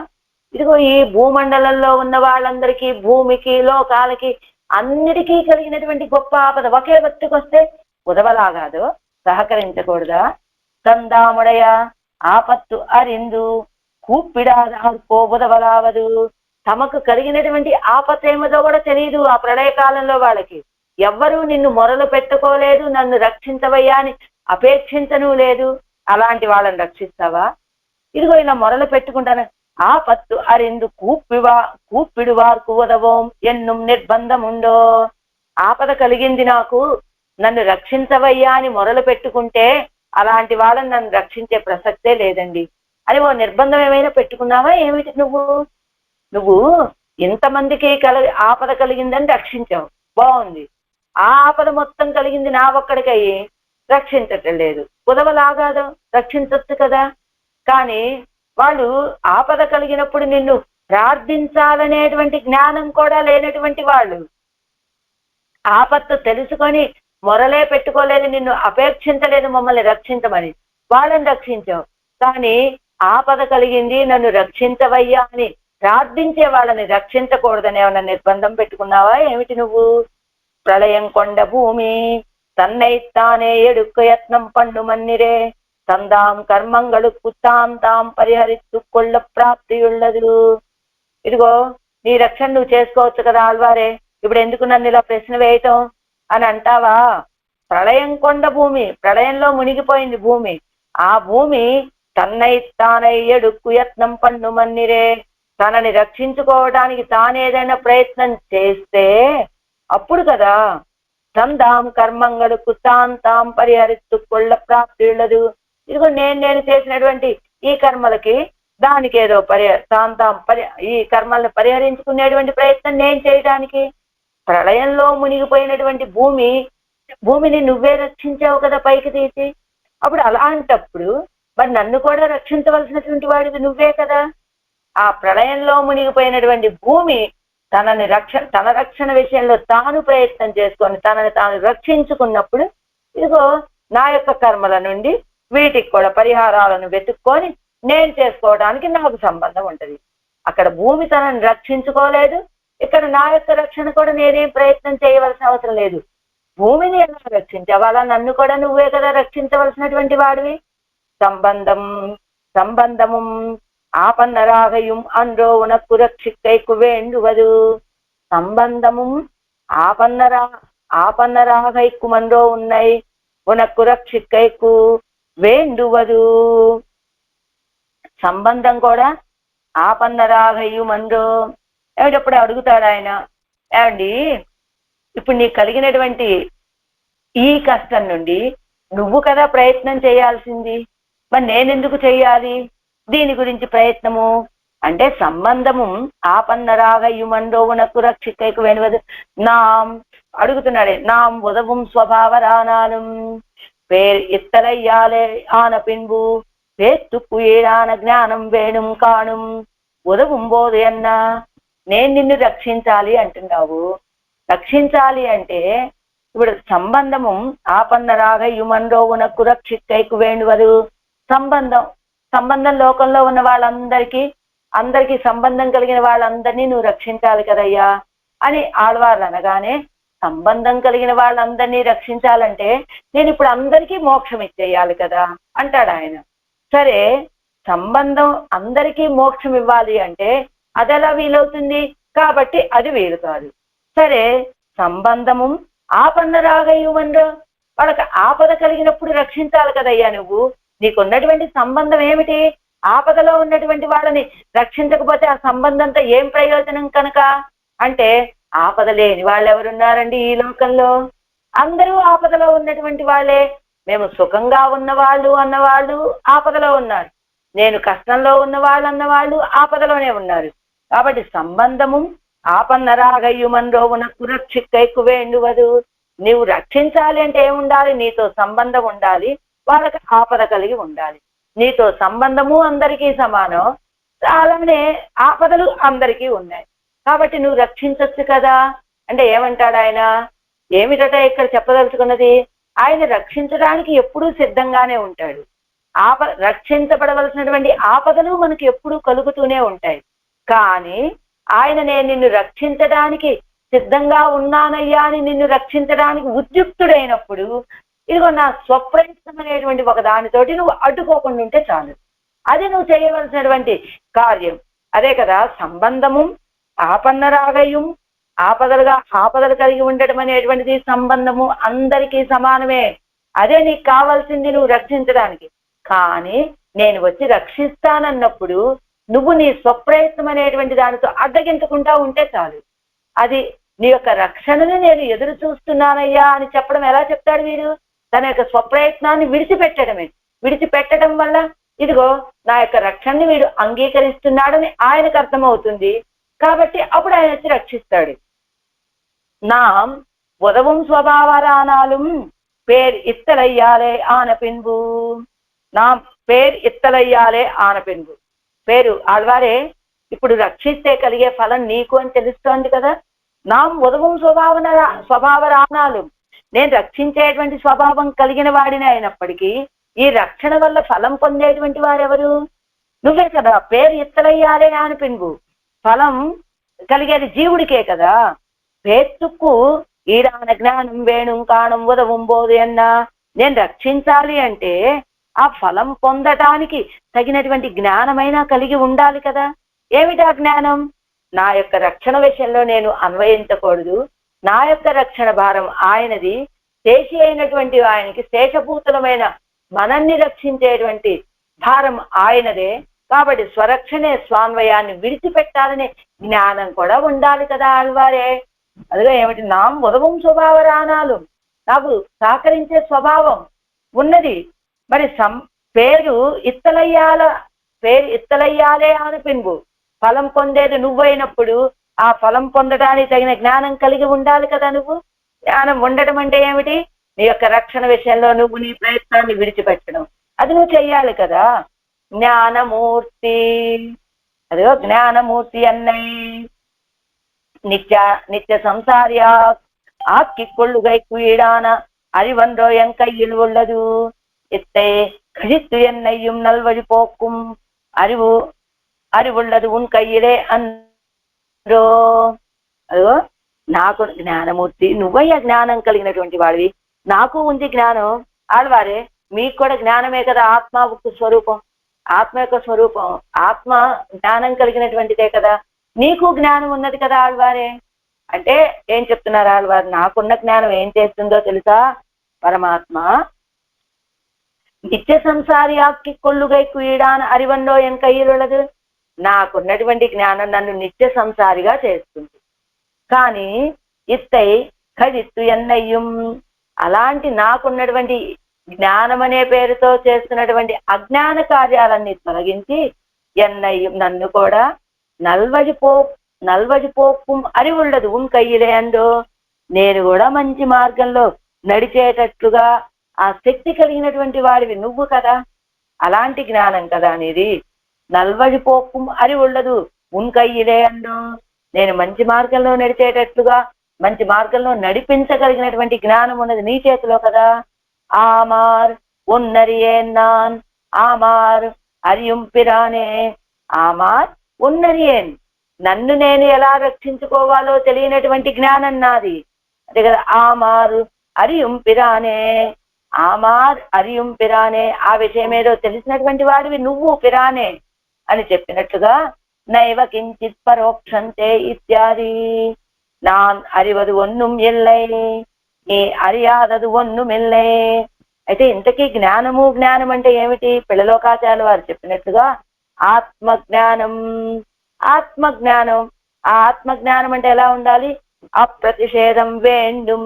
ఇదిగో ఈ భూమండలంలో ఉన్న వాళ్ళందరికీ, భూమికి, లోకాలకి అన్నిటికీ కలిగినటువంటి గొప్ప ఆపద ఒకే వ్యక్తికి వస్తే ఉదవలాగాదు, సహకరించకూడదా? తందాముడయ ఆపత్తు అరిందు కూప్పిడాదార్కో ఉదవలావదు. తమకు కలిగినటువంటి ఆపత్త ఏమిదో కూడా తెలియదు ఆ ప్రళయ కాలంలో వాళ్ళకి. ఎవ్వరూ నిన్ను మొరలు పెట్టుకోలేదు, నన్ను రక్షించవయ్యా అని అపేక్షించను లేదు. అలాంటి వాళ్ళని రక్షిస్తావా? ఇదిగో ఇలా మొరలు పెట్టుకుంటాను. ఆపత్తు అరిందు కూప్పిడువార్కు ఉదవం ఎన్నుం నిర్బంధం ఉండో. ఆపద కలిగింది నాకు, నన్ను రక్షించవయ్యా అని మొరలు పెట్టుకుంటే అలాంటి వాళ్ళని నన్ను రక్షించే ప్రసక్తే లేదండి అని ఓ నిర్బంధం ఏమైనా పెట్టుకున్నావా ఏమిటి? నువ్వు ఇంతమందికి ఆపద కలిగిందని రక్షించావు, బాగుంది. ఆ ఆపద మొత్తం కలిగింది నా ఒక్కడికయ్యి రక్షించటం లేదు. ఉదవలాగాదు, రక్షించొచ్చు కదా. కానీ వాళ్ళు ఆపద కలిగినప్పుడు నిన్ను ప్రార్థించాలనేటువంటి జ్ఞానం కూడా లేనటువంటి వాళ్ళు, ఆపత్తు తెలుసుకొని మొరలే పెట్టుకోలేదు, నిన్ను అపేక్షించలేదు మమ్మల్ని రక్షించమని, వాళ్ళని రక్షించావు. కానీ ఆపద కలిగింది నన్ను రక్షించవయ్యా అని ప్రార్థించే వాళ్ళని రక్షించకూడదని ఏమన్నా నిర్బంధం పెట్టుకున్నావా ఏమిటి నువ్వు? ప్రళయం కొండ భూమి తన్నైతానే ఎడుక్క యత్నం పండు మన్నిరే తందాం కర్మంగళు కుత్తాం తాం పరిహరిస్తూ కొళ్ళ ప్రాప్తియుள்ளదు. ఇదిగో నీ రక్షణ నువ్వు చేసుకోవచ్చు కదా ఆళ్వారే, ఇప్పుడు ఎందుకు నన్ను ఇలా ప్రశ్న వేయటం అని అంటావా? ప్రళయం కొండ భూమి, ప్రళయంలో మునిగిపోయింది భూమి. ఆ భూమి తన్నైతానై ఎడుక్కు యత్నం పండు మన్నిరే, తనని రక్షించుకోవడానికి తానేదైనా ప్రయత్నం చేస్తే అప్పుడు కదా తందాం కర్మంగళకు తాం పరిహరిస్తూ కొళ్ళ ప్రాప్తియుள்ளదు. ఇదిగో నేను చేసినటువంటి ఈ కర్మలకి దానికి ఏదో ఈ కర్మల్ని పరిహరించుకునేటువంటి ప్రయత్నం నేను చేయడానికి, ప్రళయంలో మునిగిపోయినటువంటి భూమిని నువ్వే రక్షించావు కదా పైకి తీసి. అప్పుడు అలాంటప్పుడు మరి నన్ను కూడా రక్షించవలసినటువంటి వాడివి నువ్వే కదా. ఆ ప్రళయంలో మునిగిపోయినటువంటి భూమి తన రక్షణ విషయంలో తాను ప్రయత్నం చేసుకొని తనని తాను రక్షించుకున్నప్పుడు ఇదిగో నా యొక్క కర్మల నుండి వీటికి కూడా పరిహారాలను వెతుక్కొని నేను చేసుకోవడానికి నాకు సంబంధం ఉంటది. అక్కడ భూమి తనని రక్షించుకోలేదు, ఇక్కడ నా యొక్క రక్షణ కూడా నేనేం ప్రయత్నం చేయవలసిన అవసరం లేదు. భూమిని ఎలా రక్షించావు అలా నన్ను కూడా నువ్వే కదా రక్షించవలసినటువంటి వాడివి. సంబంధము ఆపన్నరాగయం అండ్రో ఉనక్కు రక్షిక్కైకు వేండువదు. సంబంధము ఆపన్నరాగైకు మండ్రో ఉన్నాయి ఉనక్కు రక్షిక్కైకు వేండువదు. సంబంధం కూడా ఆపన్నరాగయ్యం అండ్రో. ఏమిటప్పుడు అడుగుతాడు ఆయన, ఏమండి ఇప్పుడు నీకు కలిగినటువంటి ఈ కష్టం నుండి నువ్వు కదా ప్రయత్నం చేయాల్సింది, మరి నేనెందుకు చెయ్యాలి దీని గురించి ప్రయత్నము అంటే? సంబంధము ఆపన్నరాగయ్యుమండో ఉనకు రక్షికైకు వెనువదు. అడుగుతున్నాడే నాం ఉదவும் స్వభావరానానం పేరు ఇత్తలయ్యాలే ఆన పిన్బు పేత్తుకు ఏడాన జ్ఞానం వేణుం కాణుం ఉదவும் బోధి అన్నా. నేను నిన్ను రక్షించాలి అంటున్నావు, రక్షించాలి అంటే ఇప్పుడు సంబంధము ఆపన్నరాగయ్యుమండో ఉనకు రక్షికైకు వేణువదు. సంబంధం లోకంలో ఉన్న అందరికీ సంబంధం కలిగిన వాళ్ళందరినీ నువ్వు రక్షించాలి కదయ్యా అని ఆళ్వార్లు అనగానే, సంబంధం కలిగిన వాళ్ళందరినీ రక్షించాలంటే నేను ఇప్పుడు అందరికీ మోక్షం ఇచ్చేయాలి కదా అంటాడు ఆయన. సరే, సంబంధం అందరికీ మోక్షం ఇవ్వాలి అంటే అదెలా వీలవుతుంది? కాబట్టి అది వీలు కాదు. సరే, సంబంధము ఆపన్నరాగయ్యుమండో, వాళ్ళకి ఆపద కలిగినప్పుడు రక్షించాలి కదయ్యా నువ్వు. నీకున్నటువంటి సంబంధం ఏమిటి? ఆపదలో ఉన్నటువంటి వాళ్ళని రక్షించకపోతే ఆ సంబంధంతో ఏం ప్రయోజనం కనుక అంటే, ఆపద లేని వాళ్ళు ఎవరున్నారండి ఈ లోకంలో? అందరూ ఆపదలో ఉన్నటువంటి వాళ్ళే. మేము సుఖంగా ఉన్నవాళ్ళు అన్నవాళ్ళు ఆపదలో ఉన్నారు, నేను కష్టంలో ఉన్న వాళ్ళు అన్నవాళ్ళు ఆపదలోనే ఉన్నారు. కాబట్టి సంబంధము ఆపన్నరాగయ్యుమండో ఉనకు రక్షిక్కైకు వేండువదు. నీవు రక్షించాలి అంటే ఏముండాలి? నీతో సంబంధం ఉండాలి, వాళ్ళకి ఆపద కలిగి ఉండాలి. నీతో సంబంధము అందరికీ సమానం, అలానే ఆపదలు అందరికీ ఉన్నాయి. కాబట్టి నువ్వు రక్షించొచ్చు కదా అంటే ఏమంటాడు ఆయన? ఏమిటట ఇక్కడ చెప్పదలుచుకున్నది? ఆయన రక్షించడానికి ఎప్పుడూ సిద్ధంగానే ఉంటాడు. రక్షించబడవలసినటువంటి ఆపదలు మనకి ఎప్పుడూ కలుగుతూనే ఉంటాయి. కానీ ఆయన నేను నిన్ను రక్షించడానికి సిద్ధంగా ఉన్నానయ్యా అని నిన్ను రక్షించడానికి ఉద్యుక్తుడైనప్పుడు ఇదిగో నా స్వప్రయత్నం అనేటువంటి ఒక దానితోటి నువ్వు అడ్డుకోకుండా ఉంటే చాలు. అది నువ్వు చేయవలసినటువంటి కార్యం. అదే కదా సంబంధము ఆపన్నరాగయం, ఆపదలు కలిగి ఉండటం అనేటువంటిది సంబంధము అందరికీ సమానమే. అదే నీకు కావాల్సింది నువ్వు రక్షించడానికి. కానీ నేను వచ్చి రక్షిస్తానన్నప్పుడు నువ్వు నీ స్వప్రయత్నం అనేటువంటి దానితో అడ్డగించకుండా ఉంటే చాలు. అది నీ యొక్క రక్షణని నేను ఎదురు చూస్తున్నానయ్యా అని చెప్పడం ఎలా చెప్తాడు వీడు? తన యొక్క స్వప్రయత్నాన్ని విడిచిపెట్టడం వల్ల ఇదిగో నా యొక్క రక్షణని వీడు అంగీకరిస్తున్నాడని ఆయనకు అర్థమవుతుంది. కాబట్టి అప్పుడు ఆయన వచ్చి రక్షిస్తాడు. நாம் உதவும் ஸ்வபாவரானாலும் பேர் இத்தலையாலே ஆன பின்பு நாம் పేరు ఇత్తలయ్యాలే ఆన పెండు. పేరు ఆళ్వారే ఇప్పుడు రక్షిస్తే కలిగే ఫలం నీకు అని తెలుస్తోంది కదా. నా ఉదవం స్వభావరానాలు, నేను రక్షించేటువంటి స్వభావం కలిగిన వాడిని అయినప్పటికీ ఈ రక్షణ వల్ల ఫలం పొందేటువంటి వారెవరు? నువ్వే కదా. పేరు ఇత్తలయ్యాలే ఆన పెండు, ఫలం కలిగేది జీవుడికే కదా. పేతుక్కు ఈడాన జ్ఞానం వేణుం కాణం ఉదవం బోధు అన్నా, నేను రక్షించాలి అంటే ఆ ఫలం పొందటానికి తగినటువంటి జ్ఞానమైనా కలిగి ఉండాలి కదా. ఏమిటా జ్ఞానం? నా యొక్క రక్షణ విషయంలో నేను అన్వయించకూడదు. నా యొక్క రక్షణ భారం ఆయనది, శేషి అయినటువంటి ఆయనకి శేషభూతులమైన మనల్ని రక్షించేటువంటి భారం ఆయనదే. కాబట్టి స్వరక్షణే స్వాన్వయాన్ని విడిచిపెట్టాలనే జ్ఞానం కూడా ఉండాలి కదా ఆళ్వారే. అదిగా ఏమిటి? నా ఉదవం స్వభావరానాలు, నాకు సహకరించే స్వభావం ఉన్నది. మరి పేరు ఇత్తలయ్యాలే అని పిన్బు, ఫలం పొందేది నువ్వైనప్పుడు ఆ ఫలం పొందడానికి తగిన జ్ఞానం కలిగి ఉండాలి కదా. నువ్వు జ్ఞానం ఉండటం అంటే ఏమిటి? నీ యొక్క రక్షణ విషయంలో నువ్వు నీ ప్రయత్నాన్ని విడిచిపెట్టడం, అది నువ్వు చెయ్యాలి కదా. జ్ఞానమూర్తి, అదిగో జ్ఞానమూర్తి అన్నయ్య நித்திய சம்சாரியா ஆக்கி கொள்ளுகைக்கு ஈடான அறிவன்றோ என் கையில் உள்ளது. இத்தை கழித்து என்னையும் நல்வழி போக்கும் அறிவுள்ளது உன் கையிலே అంద్రో. అదిగో నాకు జ్ఞానమూర్తి, నువ్వయ్యా జ్ఞానం కలిగినటువంటి వాడివి, నాకు ఉంది జ్ఞానం. ఆడవారే మీకు కూడా జ్ఞానమే కదా. ఆత్మ స్వరూపం, ఆత్మ యొక్క స్వరూపం, ఆత్మ జ్ఞానం కలిగినటువంటిదే కదా. నీకు జ్ఞానం ఉన్నది కదా ఆళ్వారే. అంటే ఏం చెప్తున్నారు ఆళ్వారు? నాకున్న జ్ఞానం ఏం చేస్తుందో తెలుసా? పరమాత్మ నిత్య సంసారి ఆక్కి కొల్లుగై కుయిడాన అరివన్నో ఎన్ కయ్యిలుള്ളത്, నాకున్నటువంటి జ్ఞానం నన్ను నిత్య సంసారిగా చేస్తుంది. కానీ ఇత్తై కడిత్తు ఎన్నయ్యం, అలాంటి నాకున్నటువంటి జ్ఞానం అనే పేరుతో చేస్తున్నటువంటి అజ్ఞాన కార్యాలన్నీ తొలగించి ఎన్నయ్యం నన్ను కూడా నల్వడి పోక్కుం అరివుండదు ఉన్ కయ్యిలే అండో, నేను కూడా మంచి మార్గంలో నడిచేటట్లుగా ఆ శక్తి కలిగినటువంటి వాడివి నువ్వు కదా. అలాంటి జ్ఞానం కదా అనేది. నల్వడి పోక్కుం అరివుండదు ఉన్ కయ్యిలే అండో, నేను మంచి మార్గంలో నడిచేటట్లుగా మంచి మార్గంలో నడిపించగలిగినటువంటి జ్ఞానం ఉన్నది నీ చేతిలో కదా. ఆమార్ ఉన్నరియే నాన్ ఆమార్ అరియం పిరానే, ఆమార్ ఉన్నరియన్, నన్ను నేను ఎలా రక్షించుకోవాలో తెలియనటువంటి జ్ఞానం నాది. అదే కదా. ఆమారు అరియం పిరానే, ఆమార్ అరియం పిరానే, ఆ విషయం ఏదో తెలిసినటువంటి వాడివి నువ్వు పిరానే అని చెప్పినట్లుగా నైవ కించిత్ పరోక్షంతే ఇత్యాది. నాన్ అరివదు ఒన్నుం ఎల్లై నీ అరియాదదు ఒన్నుం ఎల్లై. అయితే ఇంతకీ జ్ఞానం అంటే ఏమిటి? పిల్లలోకాచార్యుల వారు చెప్పినట్లుగా ఆత్మజ్ఞానం. ఆ ఆత్మజ్ఞానం అంటే ఎలా ఉండాలి? అప్రతిషేధం వేండుం,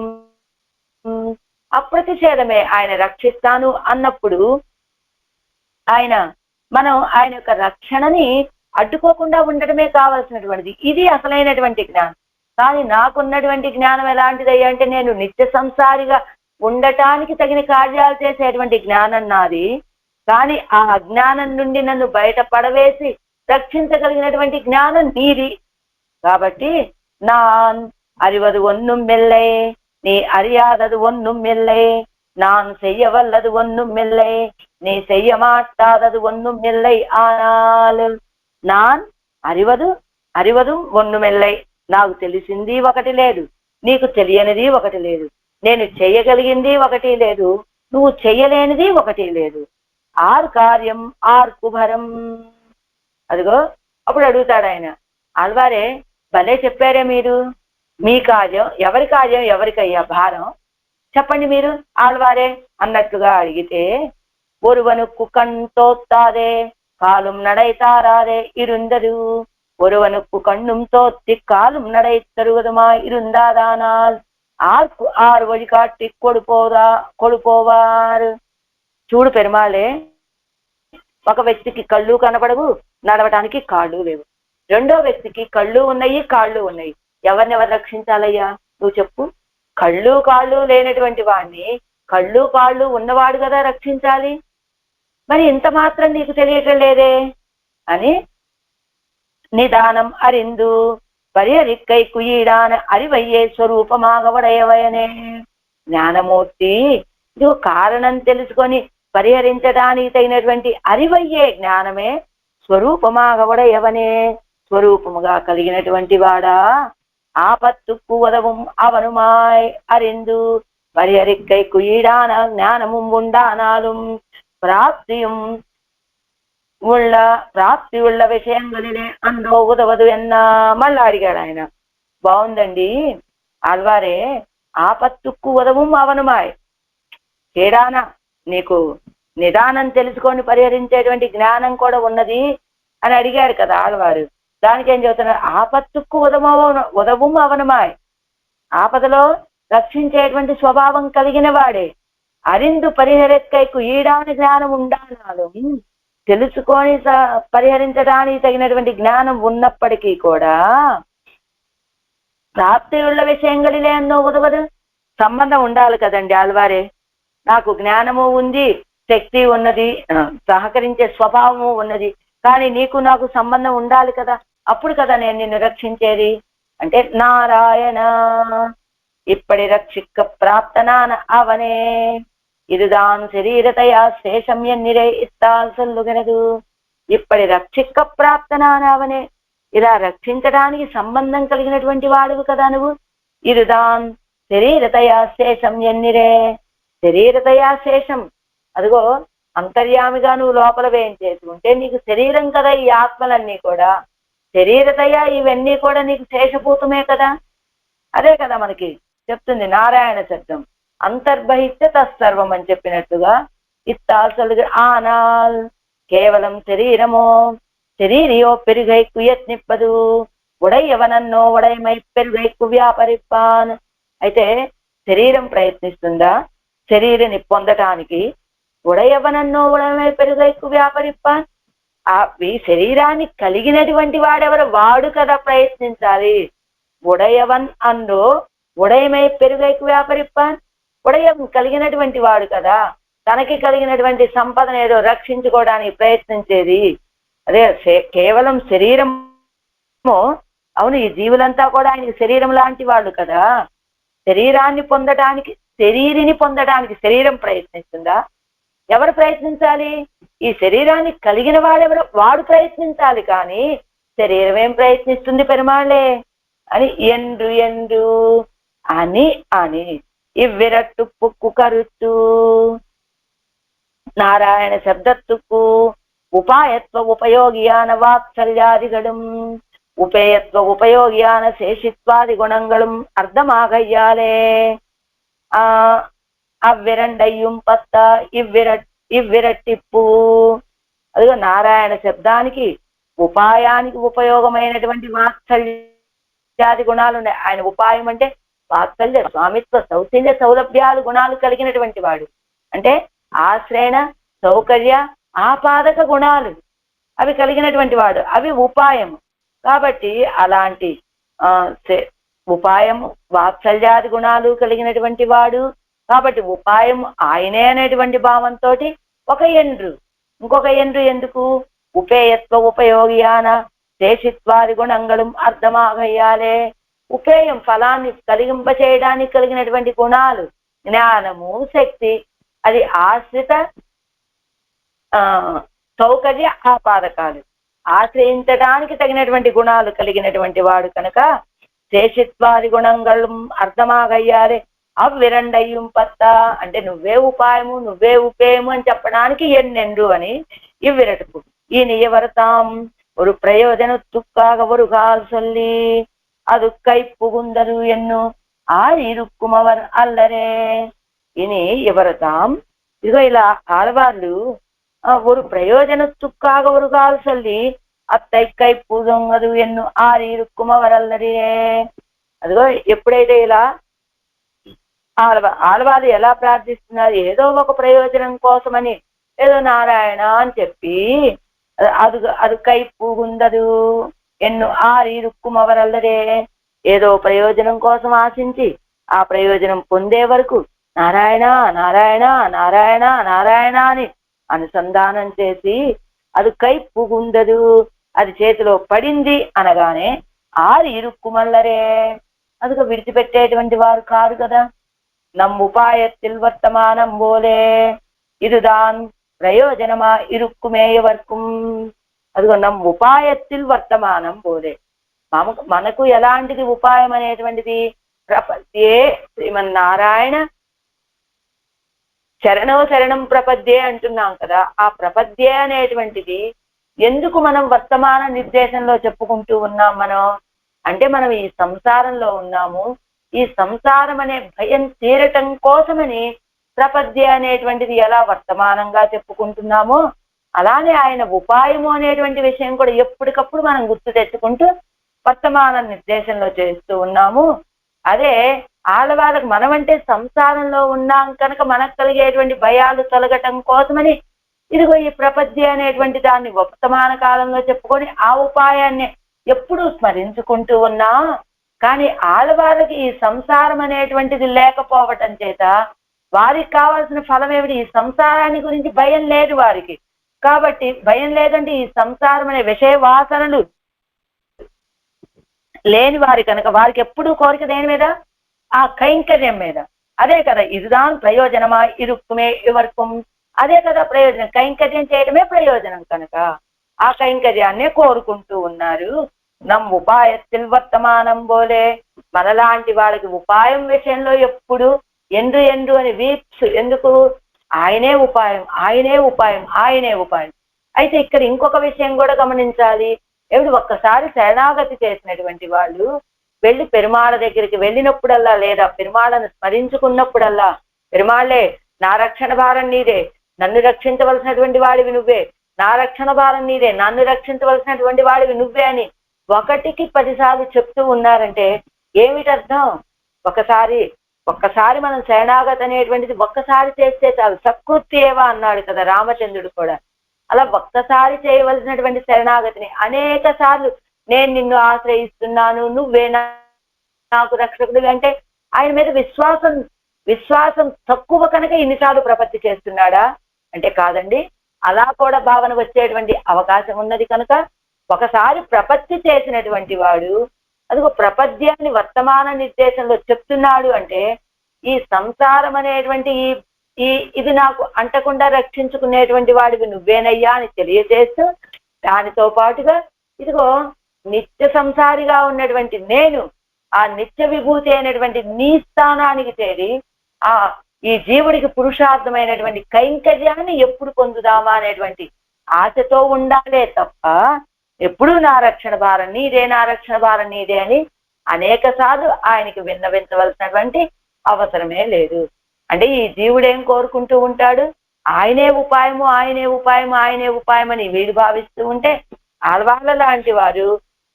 అప్రతిషేధమే. ఆయన రక్షిస్తాను అన్నప్పుడు మనం ఆయన యొక్క రక్షణని అడ్డుకోకుండా ఉండటమే కావాల్సినటువంటిది. ఇది అసలైనటువంటి జ్ఞానం. కానీ నాకున్నటువంటి జ్ఞానం ఎలాంటిదయ్యా అంటే నేను నిత్య సంసారిగా ఉండటానికి తగిన కార్యాలు చేసేటువంటి జ్ఞానం నాది. కానీ ఆ అజ్ఞానం నుండి నన్ను బయట పడవేసి రక్షించగలిగినటువంటి జ్ఞానం నీది. కాబట్టి நான் அறிவது ஒன்னும் இல்லை, நீ அறியாதது ஒன்னும் இல்லை, நான் செய்ய வல்லது ஒன்னும் இல்லை, நீ செய்ய மாட்டாதது ஒன்னும் இல்லை. ஆனால் நான் அறிவது అరివదు ఒన్నుమెల్లై, నాకు తెలిసింది ఒకటి లేదు, నీకు తెలియనిది ఒకటి లేదు, నేను చెయ్యగలిగింది ఒకటి లేదు, నువ్వు చెయ్యలేనిది ఒకటి లేదు. ఆర్ కార్యం ఆర్కుభరం. అదిగో అప్పుడు అడుగుతాడు ఆయన, ఆళ్వారే భలే చెప్పారే మీరు, మీ కార్యం ఎవరికయ్యా భారం, చెప్పండి మీరు ఆళ్వారే అన్నట్లుగా అడిగితే, ஒருவனுக்கு கண் தோத்தாதே காலும் நடைத்தாராதே இருந்தது, ஒருவனுக்கு கண்ணும் தோத்தி காலும் நடை தருவதுமாய் இருந்தாதானால் ఆర్కు ఆరు వழிకాట్టి కొడుపోవారు. చూడు పెరుమాళే, ఒక వ్యక్తికి కళ్ళు కనపడవు, నడవటానికి కాళ్ళు లేవు, రెండో వ్యక్తికి కళ్ళు ఉన్నాయి కాళ్ళు ఉన్నాయి, ఎవరినెవరు రక్షించాలయ్యా నువ్వు చెప్పు. కళ్ళు కాళ్ళు లేనటువంటి వాడిని కళ్ళు కాళ్ళు ఉన్నవాడు కదా రక్షించాలి, మరి ఇంత మాత్రం నీకు తెలియటం లేదే అని నిదానం అరిందు పరిహరిక్కై కుయీడాన అరివయ్యే స్వరూపమాగవడయవయనే. జ్ఞానమూర్తి, ఇది కారణం తెలుసుకొని పరిహరించడానికి తగినటువంటి అరివయ్యే జ్ఞానమే స్వరూపమాగవడయవనే, స్వరూపముగా కలిగినటువంటి వాడా, ఆపత్తుకు ఉదవం అవనుమాయ్ అరిందు పరిహరిక్కై కుయీడాన జ్ఞానముం ఉండానాலும் ప్రాప్తిயும் ప్రాప్తి ఉళ్ళ విషయంగలినే అందో ఉదవదు ఎన్నా. మళ్ళా అడిగాడు ఆయన. బాగుందండి ఆళ్వారే, ఆపత్తుకు ఉదవం అవనుమాయ్, కేడాన నీకు నిదానం తెలుసుకొని పరిహరించేటువంటి జ్ఞానం కూడా ఉన్నది అని అడిగారు కదా ఆళ్వారు. దానికి ఏం చెబుతున్నారు, ఆపత్తుకు ఉదవం అవనుమాయ్, ఆపదలో రక్షించేటువంటి స్వభావం కలిగిన వాడే, అరిందు పరిహరెక్కైకు ఈడాని జ్ఞానం ఉండాలి, తెలుసుకొని పరిహరించడానికి తగినటువంటి జ్ఞానం ఉన్నప్పటికీ కూడా ప్రాప్తి ఉళ్ళ విషయంగలిలే అన్నో ఉదవదు, సంబంధం ఉండాలి కదండి ఆళ్వారే. నాకు జ్ఞానము ఉంది, శక్తి ఉన్నది, సహకరించే స్వభావము ఉన్నది, కానీ నీకు నాకు సంబంధం ఉండాలి కదా, అప్పుడు కదా నేను నిన్ను రక్షించేది అంటే, నారాయణ ఇప్పటి రక్షిక్క ప్రాప్తనాన అవనే இதுதான் శరీరతయా శేషం ఎన్నిరే ఇత్తాల్ సొల్లుగనదు. ఇప్పటి రక్షిక్క ప్రాప్తనాన అవనే, ఇలా రక్షించడానికి సంబంధం కలిగినటువంటి వాడువు కదా నువ్వు. ఇరుదాన్ శరీరతయా శేషం ఎన్నిరే, శరీరతయా శేషం, అదిగో అంతర్యామిగా నువ్వు లోపల వేయం చేసుకుంటే నీకు శరీరం కదా ఈ ఆత్మలన్నీ కూడా, శరీరతయా ఇవన్నీ కూడా నీకు శేషభూతమే కదా. అదే కదా మనకి చెప్తుంది నారాయణ శబ్దం, అంతర్బహిత్య తత్సర్వం అని చెప్పినట్టుగా. ఇత్తాసలు ఆనాల్ కేవలం శరీరమో శరీరియో పెరుగైకు యత్నిప్పదు, ఉడయ్యవనన్నో ఉడయమై పెరుగైకు వ్యాపరిప్పాన్. అయితే శరీరం ప్రయత్నిస్తుందా శరీరాన్ని పొందటానికి? ఉడయవనన్నో ఉడయమై పెరుగైకు వ్యాపరిప్పాన్, ఈ శరీరాన్ని కలిగినటువంటి వాడెవరు, వాడు కదా ప్రయత్నించాలి. ఉడయవన్ అన్నో ఉడయమై పెరుగైకు వ్యాపరిప్పాన్, ఉడయం కలిగినటువంటి వాడు కదా తనకి కలిగినటువంటి సంపదను ఏదో రక్షించుకోవడానికి ప్రయత్నించేది. అదే కేవలం శరీరము, అవును ఈ జీవులంతా కూడా ఆయనకి శరీరం లాంటి వాళ్ళు కదా, శరీరాన్ని పొందటానికి శరీరిని పొందడానికి శరీరం ప్రయత్నిస్తుందా? ఎవరు ప్రయత్నించాలి? ఈ శరీరాన్ని కలిగిన వాడెవరు, వాడు ప్రయత్నించాలి, కానీ శరీరం ఏం ప్రయత్నిస్తుంది పెరుమాళ్ళే అని ఎండు ఎండు అని అని ఇవ్విరట్టు పుక్కు కరుత్తు. నారాయణ శబ్దత్తుకు ఉపాయత్వ ఉపయోగియాన వాత్సల్యాదిగళం ఉపేயத்வ உபயோகியான சேஷித்வாதி குணங்களும் அர்த்தமாகையாலே అవ్విరండయ్యం పత్త ఇవ్విరట్టిప్పు. అదిగో నారాయణ శబ్దానికి ఉపాయానికి ఉపయోగమైనటువంటి వాత్సల్యాది గుణాలు ఉన్నాయి. ఆయన ఉపాయం అంటే వాత్సల్య స్వామిత్వ సౌశల్య సౌలభ్యాలు గుణాలు కలిగినటువంటి వాడు, అంటే ఆశ్రయణ సౌకర్య ఆపాదక గుణాలు అవి కలిగినటువంటి వాడు, అవి ఉపాయము. కాబట్టి అలాంటి ఉపాయము వాత్సల్యాది గుణాలు కలిగినటువంటి వాడు కాబట్టి ఉపాయం ఆయనే అనేటువంటి భావంతో ఒక ఎండ్రు, ఇంకొక ఎండ్రు ఎందుకు? ఉపేయత్వ ఉపయోగియాన శేషిత్వాది గుణంగళం అర్థమాగయ్యాలే. ఉపేయం ఫలాన్ని కలిగింప చేయడానికి కలిగినటువంటి గుణాలు జ్ఞానము శక్తి, అది ఆశ్రిత సౌకర్య ఆపాదకాలు. ఆశ్రయించడానికి తగినటువంటి గుణాలు కలిగినటువంటి వాడు కనుక శేషిత్వాది గుణంగళం అర్థమాగయ్యారే అవ్విరండయ్యం పత్త అంటే నువ్వే ఉపాయము నువ్వే ఉపేయము అని చెప్పడానికి ఎన్నెండు అని ఇవ్విరటుకు ఈ నియవరతాం ஒரு பிரயோஜனத்துக்காக ஒரு கால் சொல்லி அது கை புகுந்தது என்னும் ஆர் இருக்கும் அவர் அல்லரே இனி இவர்தாம் ఇదిగో ఇలా ఆడవాళ్ళు ஒரு பிரயோஜனத்துக்காக ஒரு கால் சொல்லி అత్తై కై పుగంగదు ఎన్ను ఆర్ இருக்கும் அவர் அல்லரே అదిగో ఎప్పుడైతే ఇలా ఆడవాళ్ళు ఎలా ప్రార్థిస్తున్నారు ఏదో ఒక ప్రయోజనం కోసమని ఏదో నారాయణ అని చెప్పి అది కై పూగుందదు ఎన్ను ఆరిరుక్కుమ అవరల్లరే ఏదో ప్రయోజనం కోసం ఆశించి ఆ ప్రయోజనం పొందే వరకు నారాయణ నారాయణ నారాయణ నారాయణ అని అనుసంధానం చేసి అది కై పూగుందదు అది చేతిలో పడింది అనగానే ఆరిరుక్కుమల్లరే అదిగా విడిచిపెట్టేటువంటి వారు కారు కదా నమ్ముపాయத்தில் వర్తమానం పోలే ఇదుదాన్ ప్రయోజనమా ఇరుక్కుమేయవర్కం అదిగో నమ్ము ఉపాయத்தில் వర్తమానం పోలే మనకు ఎలాంటిది ఉపాయం అనేటువంటిది ప్రపద్యే శ్రీమన్నారాయణ శరణో శరణం ప్రపద్యే అంటున్నాం కదా ఆ ప్రపద్యే అనేటువంటిది ఎందుకు మనం వర్తమాన నిర్దేశంలో చెప్పుకుంటూ ఉన్నాం మనం అంటే మనం ఈ సంసారంలో ఉన్నాము ఈ సంసారం అనే భయం తీరటం కోసమని ప్రపద్య అనేటువంటిది ఎలా వర్తమానంగా చెప్పుకుంటున్నామో అలానే ఆయన ఉపాయము అనేటువంటి విషయం కూడా ఎప్పటికప్పుడు మనం గుర్తు తెచ్చుకుంటూ వర్తమాన నిర్దేశంలో చేస్తూ ఉన్నాము అదే ఆడవాళ్ళకు మనమంటే సంసారంలో ఉన్నాం కనుక మనకు కలిగేటువంటి భయాలు తొలగటం కోసమని ఇదిగో ఈ ప్రపద్య అనేటువంటి దాన్ని వర్తమాన కాలంలో చెప్పుకొని ఆ ఉపాయాన్ని ఎప్పుడూ స్మరించుకుంటూ ఉన్నా కానీ ఆడవాళ్ళకి ఈ సంసారం అనేటువంటిది లేకపోవటం చేత వారికి కావాల్సిన ఫలం ఏమిటి ఈ సంసారాన్ని గురించి భయం లేదు వారికి కాబట్టి భయం లేదంటే ఈ సంసారం అనే విషయ వాసనలు లేని వారి కనుక వారికి ఎప్పుడూ కోరిక దేని మీద ఆ కైంకర్యం మీద అదే కదా ఇదిదాన్ ప్రయోజనమా ఇరుక్కుమే ఇవర్కం అదే కదా ప్రయోజనం కైంకర్యం చేయడమే ప్రయోజనం కనుక ఆ కైంకర్యాన్నే కోరుకుంటూ ఉన్నారు నమ్ ఉపాయத்தில் వర్తమానం పోలే మనలాంటి వాళ్ళకి ఉపాయం విషయంలో ఎప్పుడు ఎందు ఎందు అని వీప్స్ ఎందుకు ఆయనే ఉపాయం ఆయనే ఉపాయం ఆయనే ఉపాయం అయితే ఇక్కడ ఇంకొక విషయం కూడా గమనించాలి ఎవడు ఒక్కసారి శరణాగతి చేసినటువంటి వాళ్ళు వెళ్ళి పెరుమాళ దగ్గరికి వెళ్ళినప్పుడల్లా లేదా పెరుమాళను స్మరించుకున్నప్పుడల్లా పెరుమాళ్లే నా రక్షణ భారం నీదే నన్ను రక్షించవలసినటువంటి వాడివి నువ్వే నా రక్షణ భారం నీదే నన్ను రక్షించవలసినటువంటి వాడివి నువ్వే అని 1కి 10 సార్లు చెప్తూ ఉన్నారంటే ఏమిటి అర్థం ఒక్కసారి మనం శరణాగతి అనేటువంటిది ఒక్కసారి చేస్తే చాలు సత్కృతి ఏవా అన్నాడు కదా రామచంద్రుడు కూడా అలా ఒక్కసారి చేయవలసినటువంటి శరణాగతిని అనేక సార్లు నేను నిన్ను ఆశ్రయిస్తున్నాను నువ్వే నాకు రక్షకుడు అంటే ఆయన మీద విశ్వాసం తక్కువ కనుక ఇన్నిసార్లు ప్రపత్తి చేస్తున్నాడా అంటే కాదండి అలా కూడా భావన వచ్చేటువంటి అవకాశం ఉన్నది కనుక ఒకసారి ప్రపత్తి చేసినటువంటి వాడు అదిగో ప్రపద్యాన్ని వర్తమాన నిర్దేశంలో చెప్తున్నాడు అంటే ఈ సంసారం అనేటువంటి ఇది నాకు అంటకుండా రక్షించుకునేటువంటి వాడివి నువ్వేనయ్యా అని తెలియజేస్తూ దానితో పాటుగా ఇదిగో నిత్య సంసారిగా ఉన్నటువంటి నేను ఆ నిత్య విభూతి అయినటువంటి నీ స్థానానికి చేరి ఈ జీవుడికి పురుషార్థమైనటువంటి కైంకర్యాన్ని ఎప్పుడు పొందుదామా అనేటువంటి ఆశతో ఉండాలే తప్ప ఎప్పుడూ నా రక్షణ భారం నీదే నా రక్షణ భారం నీదే అని అనేక సార్లు ఆయనకి విన్నవించవలసినటువంటి అవసరమే లేదు అంటే ఈ జీవుడేం కోరుకుంటూ ఉంటాడు ఆయనే ఉపాయము ఆయనే ఉపాయము ఆయనే ఉపాయం అని వీడు భావిస్తూ ఉంటే ఆళ్వాళ్ళ లాంటి వారు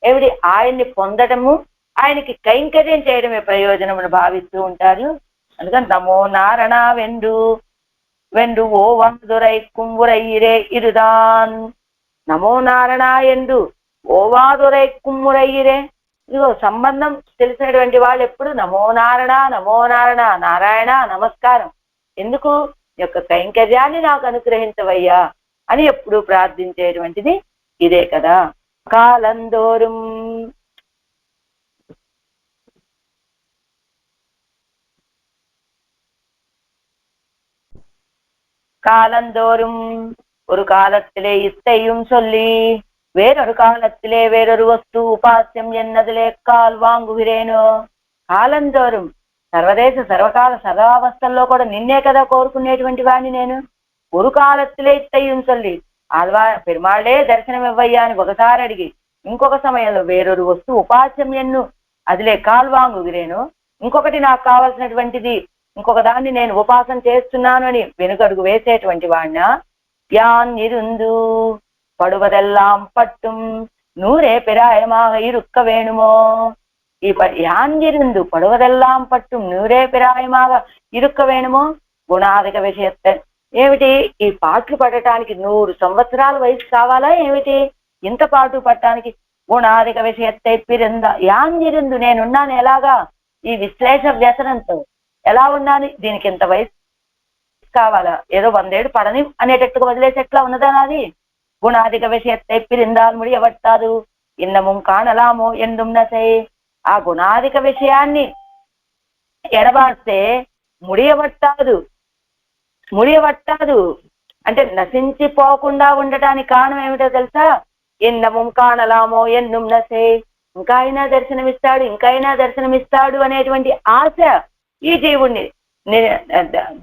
ఏమిటి ఆయన్ని పొందడము ఆయనకి కైంకర్యం చేయడమే ప్రయోజనమును భావిస్తూ ఉంటారు అందుకని నమో నారణ వెండు ఓ వందురై కుంగురైరే ఇరుదాన్ నమో నారణ ఎందు ఓవాదురై కుమ్మురయ్యిరే ఇదిగో సంబంధం తెలిసినటువంటి వాళ్ళు ఎప్పుడు నమో నారణ నారాయణ నమస్కారం ఎందుకు యొక్క కైంకర్యాన్ని నాకు అనుగ్రహించవయ్యా అని ఎప్పుడు ప్రార్థించేటువంటిది ఇదే కదా కాలందోరం காலந்தோறும் ஒரு காலத்திலே இத்தையும் சொல்லி வேறொரு காலத்திலே வேறொரு వస్తు ఉపాస్యం ఎన్నదిలే కాల్వాంగువిరేను. కాలంతోறுం సర్వదేశ సర్వకాల సర్వావస్థల్లో కూడా నిన్నే కదా కోరుకునేటువంటి వాడిని నేను. ஒரு కాలத்திலே ఇత్తయ్యం சொல்லி ఆల్వా పెరుమాళ్లే దర్శనం ఇవ్వయ్యా అని ఒకసారి అడిగి, ఇంకొక సమయంలో వేరొరు వస్తు ఉపాస్యం ఎన్ను అదిలే కాల్వాంగువిరేను, ఇంకొకటి నాకు కావాల్సినటువంటిది ఇంకొక దాన్ని నేను ఉపాసన చేస్తున్నాను అని వెనుకడుగు వేసేటువంటి వాడిన. యాన్ ఇరుందు పడువదెల్లాం పట్టుం నూరే పిరాయமாக இருக்க வேணுமோ. ఈ యాన్గిరుందు పడువదెల్లాం పట్టుం నూరే పిరాయமாக இருக்க వేణుమో. గుణాధిక విషయత్త ఏమిటి, ఈ పాటలు పడటానికి 100 సంవత్సరాల వయసు కావాలా ఏమిటి? ఇంత పాటు పట్టడానికి గుణాధిక విషయత్తే పిరింద యాన్గిరుందు నేనున్నాను ఎలాగా, ఈ విశ్లేష వ్యసనంతో ఎలా ఉన్నాను, దీనికి ఇంత వయసు కావాలా, ఏదో 100 ఏళ్ళు పడని అనేటట్టుగా వదిలేసేట్లా ఉన్నదా నాది? గుణాధిక విషయத்தை பிரிந்தால் முடியவட்டாது இன்னமும் காணலாமோ என்றும் நசை. ఆ గుణాధిక విషయాన్ని ఎడబాస్తే ముడియవట్టాదు అంటే నశించిపోకుండా ఉండటానికి కారణం ఏమిటో తెలుసా? ఎన్నముం కాణలామో ఎన్నుం నసే, ఇంకా అయినా దర్శనమిస్తాడు అనేటువంటి ఆశ ఈ జీవుణ్ణి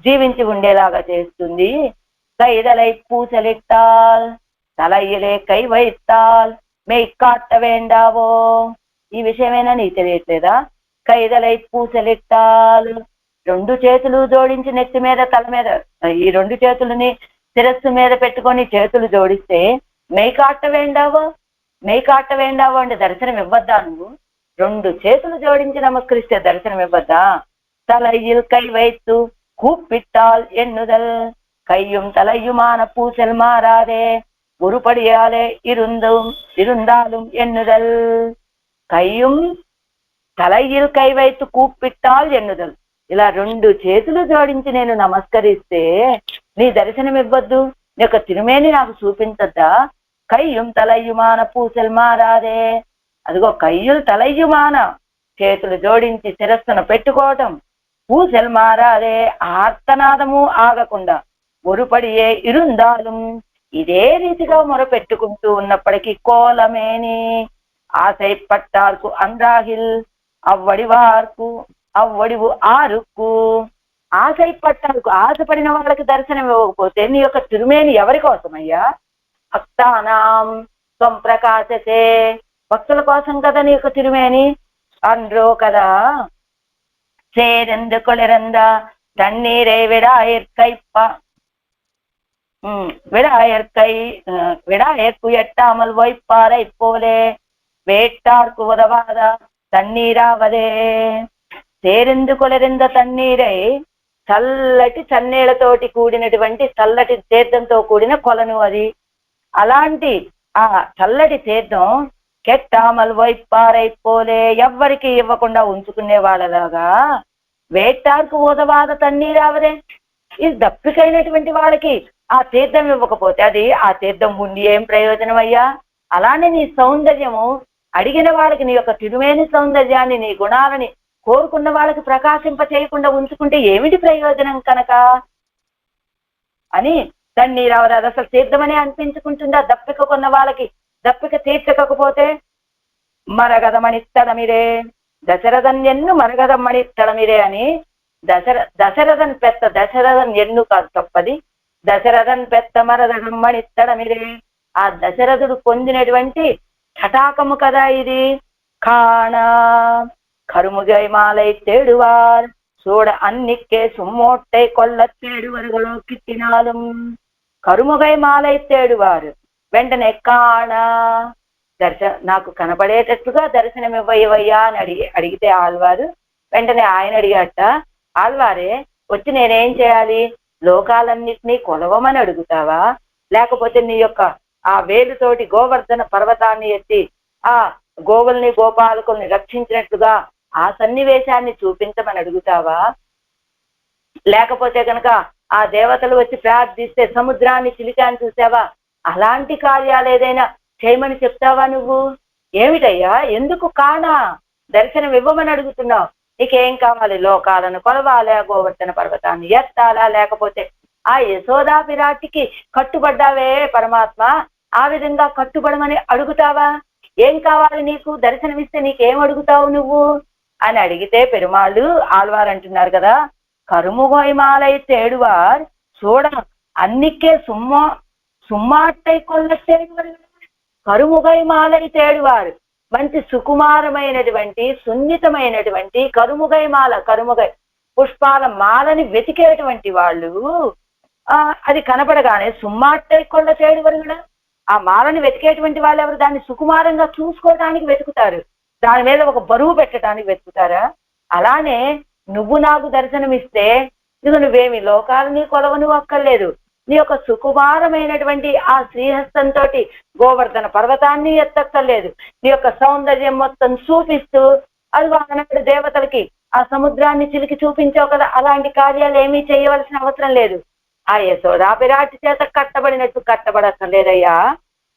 జీవించి ఉండేలాగా చేస్తుంది. కైదలై పూసలిట్టాల్ తలయ్యలే కై వైత్తాల్ మెయ్ కాట్ట వేండావో. ఈ విషయమైనా నీకు తెలియట్లేదా? కైదలై పూసలిట్టాల్, 2 చేతులు జోడించి నెత్తి మీద తల మీద, ఈ 2 చేతులని శిరస్సు మీద పెట్టుకొని చేతులు జోడిస్తే మెయ్ కాట్ట వేండావో అంటే దర్శనం ఇవ్వద్దా నువ్వు? 2 చేతులు జోడించి నమస్కరిస్తే దర్శనం ఇవ్వద్దా? తలయ్యిల్ కై వైత్తు కూప్పిట్టాల్ ఎన్నుదల్ கையும் தலையுமான பூசல் மாறாதே உருப்படியாலே இருந்தாலும் எண்ணுதல். கையும் தலையில் కై వైత్తు కూప్పిట్టాల్ ఎన్నుదల్, ఇలా 2 చేతులు జోడించి నేను నమస్కరిస్తే నీ దర్శనం ఇవ్వద్దు, నీ యొక్క తిరుమేని నాకు చూపించద్దా? కయ్యం తలయ్యుమాన పూసల్ మారాదే. అదిగో కయ్యులు తలయ్యుమాన చేతులు జోడించి శిరస్సును పెట్టుకోవటం, పూసల్ మారాదే ఆర్తనాదము ఆగకుండా, ఒరుపడియే ఇరుందాலும் ఇదే రీతిగా మొరపెట్టుకుంటూ ఉన్నప్పటికీ కోలమేని ఆశైపట్టార్కు అంద్రాహిల్ అవ్వడివు ఆరుకు. ఆశైపట్టార్కు ఆశపడిన వాళ్ళకి దర్శనం ఇవ్వకపోతే నీ యొక్క తిరుమేని ఎవరి కోసమయ్యా? భక్తానాం త్వం ప్రకాశతే, భక్తుల కోసం కదా నీ యొక్క తిరుమేని. అండ్రో కదా சேரந்து கொளிரந்த தண்ணீரை விடாயற்கு எட்டாமல் வைப்பாரை போலே வேட்டார்க்கு உதவாத தண்ணீராவதே. సేరిందు కొలరింద తన్నీరై, చల్లటి చన్నీళ్లతోటి కూడినటువంటి చల్లటి తీర్థంతో కూడిన కొలను అది. అలాంటి ఆ చల్లటి తీర్థం కెట్టామల్ వైపారై పోలే, ఎవ్వరికి ఇవ్వకుండా ఉంచుకునే వాళ్ళలాగా, వేటార్కు ఉదవాద తన్నీరావదే, ఇది దప్పికైనటువంటి వాళ్ళకి ఆ తీర్థం ఇవ్వకపోతే అది ఆ తీర్థం ఉండి ఏం ప్రయోజనం అయ్యా? అలానే నీ సౌందర్యము అడిగిన వాళ్ళకి నీ యొక్క తిరుమేని సౌందర్యాన్ని, నీ గుణాలని కోరుకున్న వాళ్ళకి ప్రకాశింప చేయకుండా ఉంచుకుంటే ఏమిటి ప్రయోజనం కనుక అని తన్నీరావది. అది అసలు తీర్థమనే అనిపించుకుంటుందా? దప్పిక కొన్న వాళ్ళకి దప్పిక తీర్చకపోతే మరగదమణిత్తడమిరే దశరథన్ ఎన్ను మరగదమణిత్తడమిరే అని దశరథన్ పెత్త దశరథన్ ఎన్ను కాదు తప్పది, దశరథన్ పెత్త మరగదమణిత్తడమిరే. ఆ దశరథుడు పొందినటువంటి తటాకము కదా ఇది. కాణ కరుముగై మాలై తేడువార్ చూడ అన్నిక్కే సుమ్మోట్టై కొల్ల తేడువరుగలో కిట్టినాலும். కరుముగై మాలై తేడువారు వెంటనే కాణ నాకు కనపడేటట్టుగా దర్శనం ఇవ్వయ్యా అని అడిగితే ఆళ్వారు వెంటనే ఆయన అడిగాట, ఆళ్వారే వచ్చి నేనేం చేయాలి, లోకాలన్నిటినీ కొలవమని అడుగుతావా, లేకపోతే నీ యొక్క ఆ వేలుతోటి గోవర్ధన పర్వతాన్ని ఎత్తి ఆ గోవుల్ని గోపాలకుల్ని రక్షించినట్లుగా ఆ సన్నివేశాన్ని చూపించమని అడుగుతావా, లేకపోతే కనుక ఆ దేవతలు వచ్చి ప్రార్థిస్తే సముద్రాన్ని చిలికాన్ని చూసావా, అలాంటి కార్యాలు ఏదైనా చేయమని చెప్తావా నువ్వు? ఏమిటయ్యా, ఎందుకు కానా దర్శనం ఇవ్వమని అడుగుతున్నావు? నీకేం కావాలి? లోకాలను కొలవాలా, గోవర్ధన పర్వతాన్ని ఎత్తాలా, లేకపోతే ఆ యశోదా పిరాటికి కట్టుబడ్డావే పరమాత్మ, ఆ విధంగా కట్టుబడమని అడుగుతావా? ఏం కావాలి నీకు? దర్శనమిస్తే నీకేం అడుగుతావు నువ్వు అని అడిగితే పెరుమాళ్ళు ఆళ్వారు అంటున్నారు కదా, కరుముగొయ్ మాలై తేడువార్ చూడ అన్నికే సుమ్మాట్టై కొల్ల తేడువారు. కరుముగై మాలై తేడువారు మంచి సుకుమారమైనటువంటి సున్నితమైనటువంటి కరుముగై మాల, కరుముగై పుష్పాల మాలని వెతికేటువంటి వాళ్ళు అది కనపడగానే సుమ్మాట్టై కొల్ల తేడువారు కూడా ఆ మాలని వెతికేటువంటి వాళ్ళు ఎవరు? దాన్ని సుకుమారంగా చూసుకోవడానికి వెతుకుతారు, దాని మీద ఒక బరువు పెట్టడానికి వెతుకుతారా? అలానే నువ్వు నాకు దర్శనమిస్తే ఇదిగో నువ్వేమి లోకాలని కొలవను అక్కర్లేదు, నీ యొక్క సుకుమారమైనటువంటి ఆ శ్రీహస్తంతో గోవర్ధన పర్వతాన్ని ఎత్తక్కర్లేదు, నీ యొక్క సౌందర్యం మొత్తం చూపిస్తూ అది ఆనాడు దేవతలకి ఆ సముద్రాన్ని చిలికి చూపించావు కదా, అలాంటి కార్యాలు ఏమీ చేయవలసిన అవసరం లేదు. ఆ యశోదాపిరాటి చేత కట్టబడినట్టు కట్టబడక్కర్లేదయ్యా.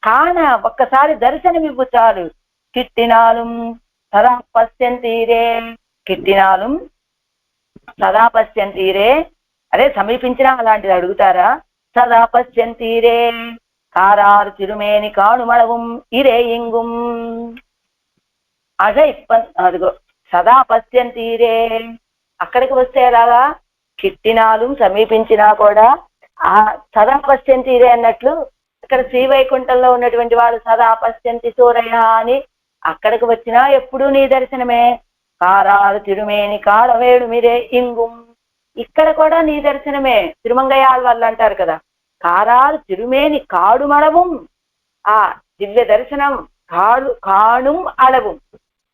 కాన ఒక్కసారి దర్శనమివ్వు చాలు. కిట్టినాலும் సదా పశ్యంతీరే, కిట్టినాலும் సదా పశ్యంతీరే, అదే సమీపించినా అలాంటిది అడుగుతారా? సదా పశ్యంతీరే కారారు తిరుమేని కాణుమళவும் ఇరే ఇంగుం అదే అదిగో సదా పశ్యంతీరే. అక్కడికి వస్తే ఎలాగా? కిట్టినాలు సమీపించినా కూడా ఆ సదా పశ్యంతీరే అన్నట్లు ఇక్కడ శ్రీవైకుంఠంలో ఉన్నటువంటి వాడు సదా పశ్యంతి సూరయ అని అక్కడికి వచ్చినా ఎప్పుడూ నీ దర్శనమే. కారాలు తిరుమేని కాళవేడు మీరే ఇంగుం, ఇక్కడ కూడా నీ దర్శనమే. తిరుమంగయాళ్ వాళ్ళు అంటారు కదా, కారాలు తిరుమేని కాడుమళவும், ఆ దివ్య దర్శనం కాణుం అళவும்,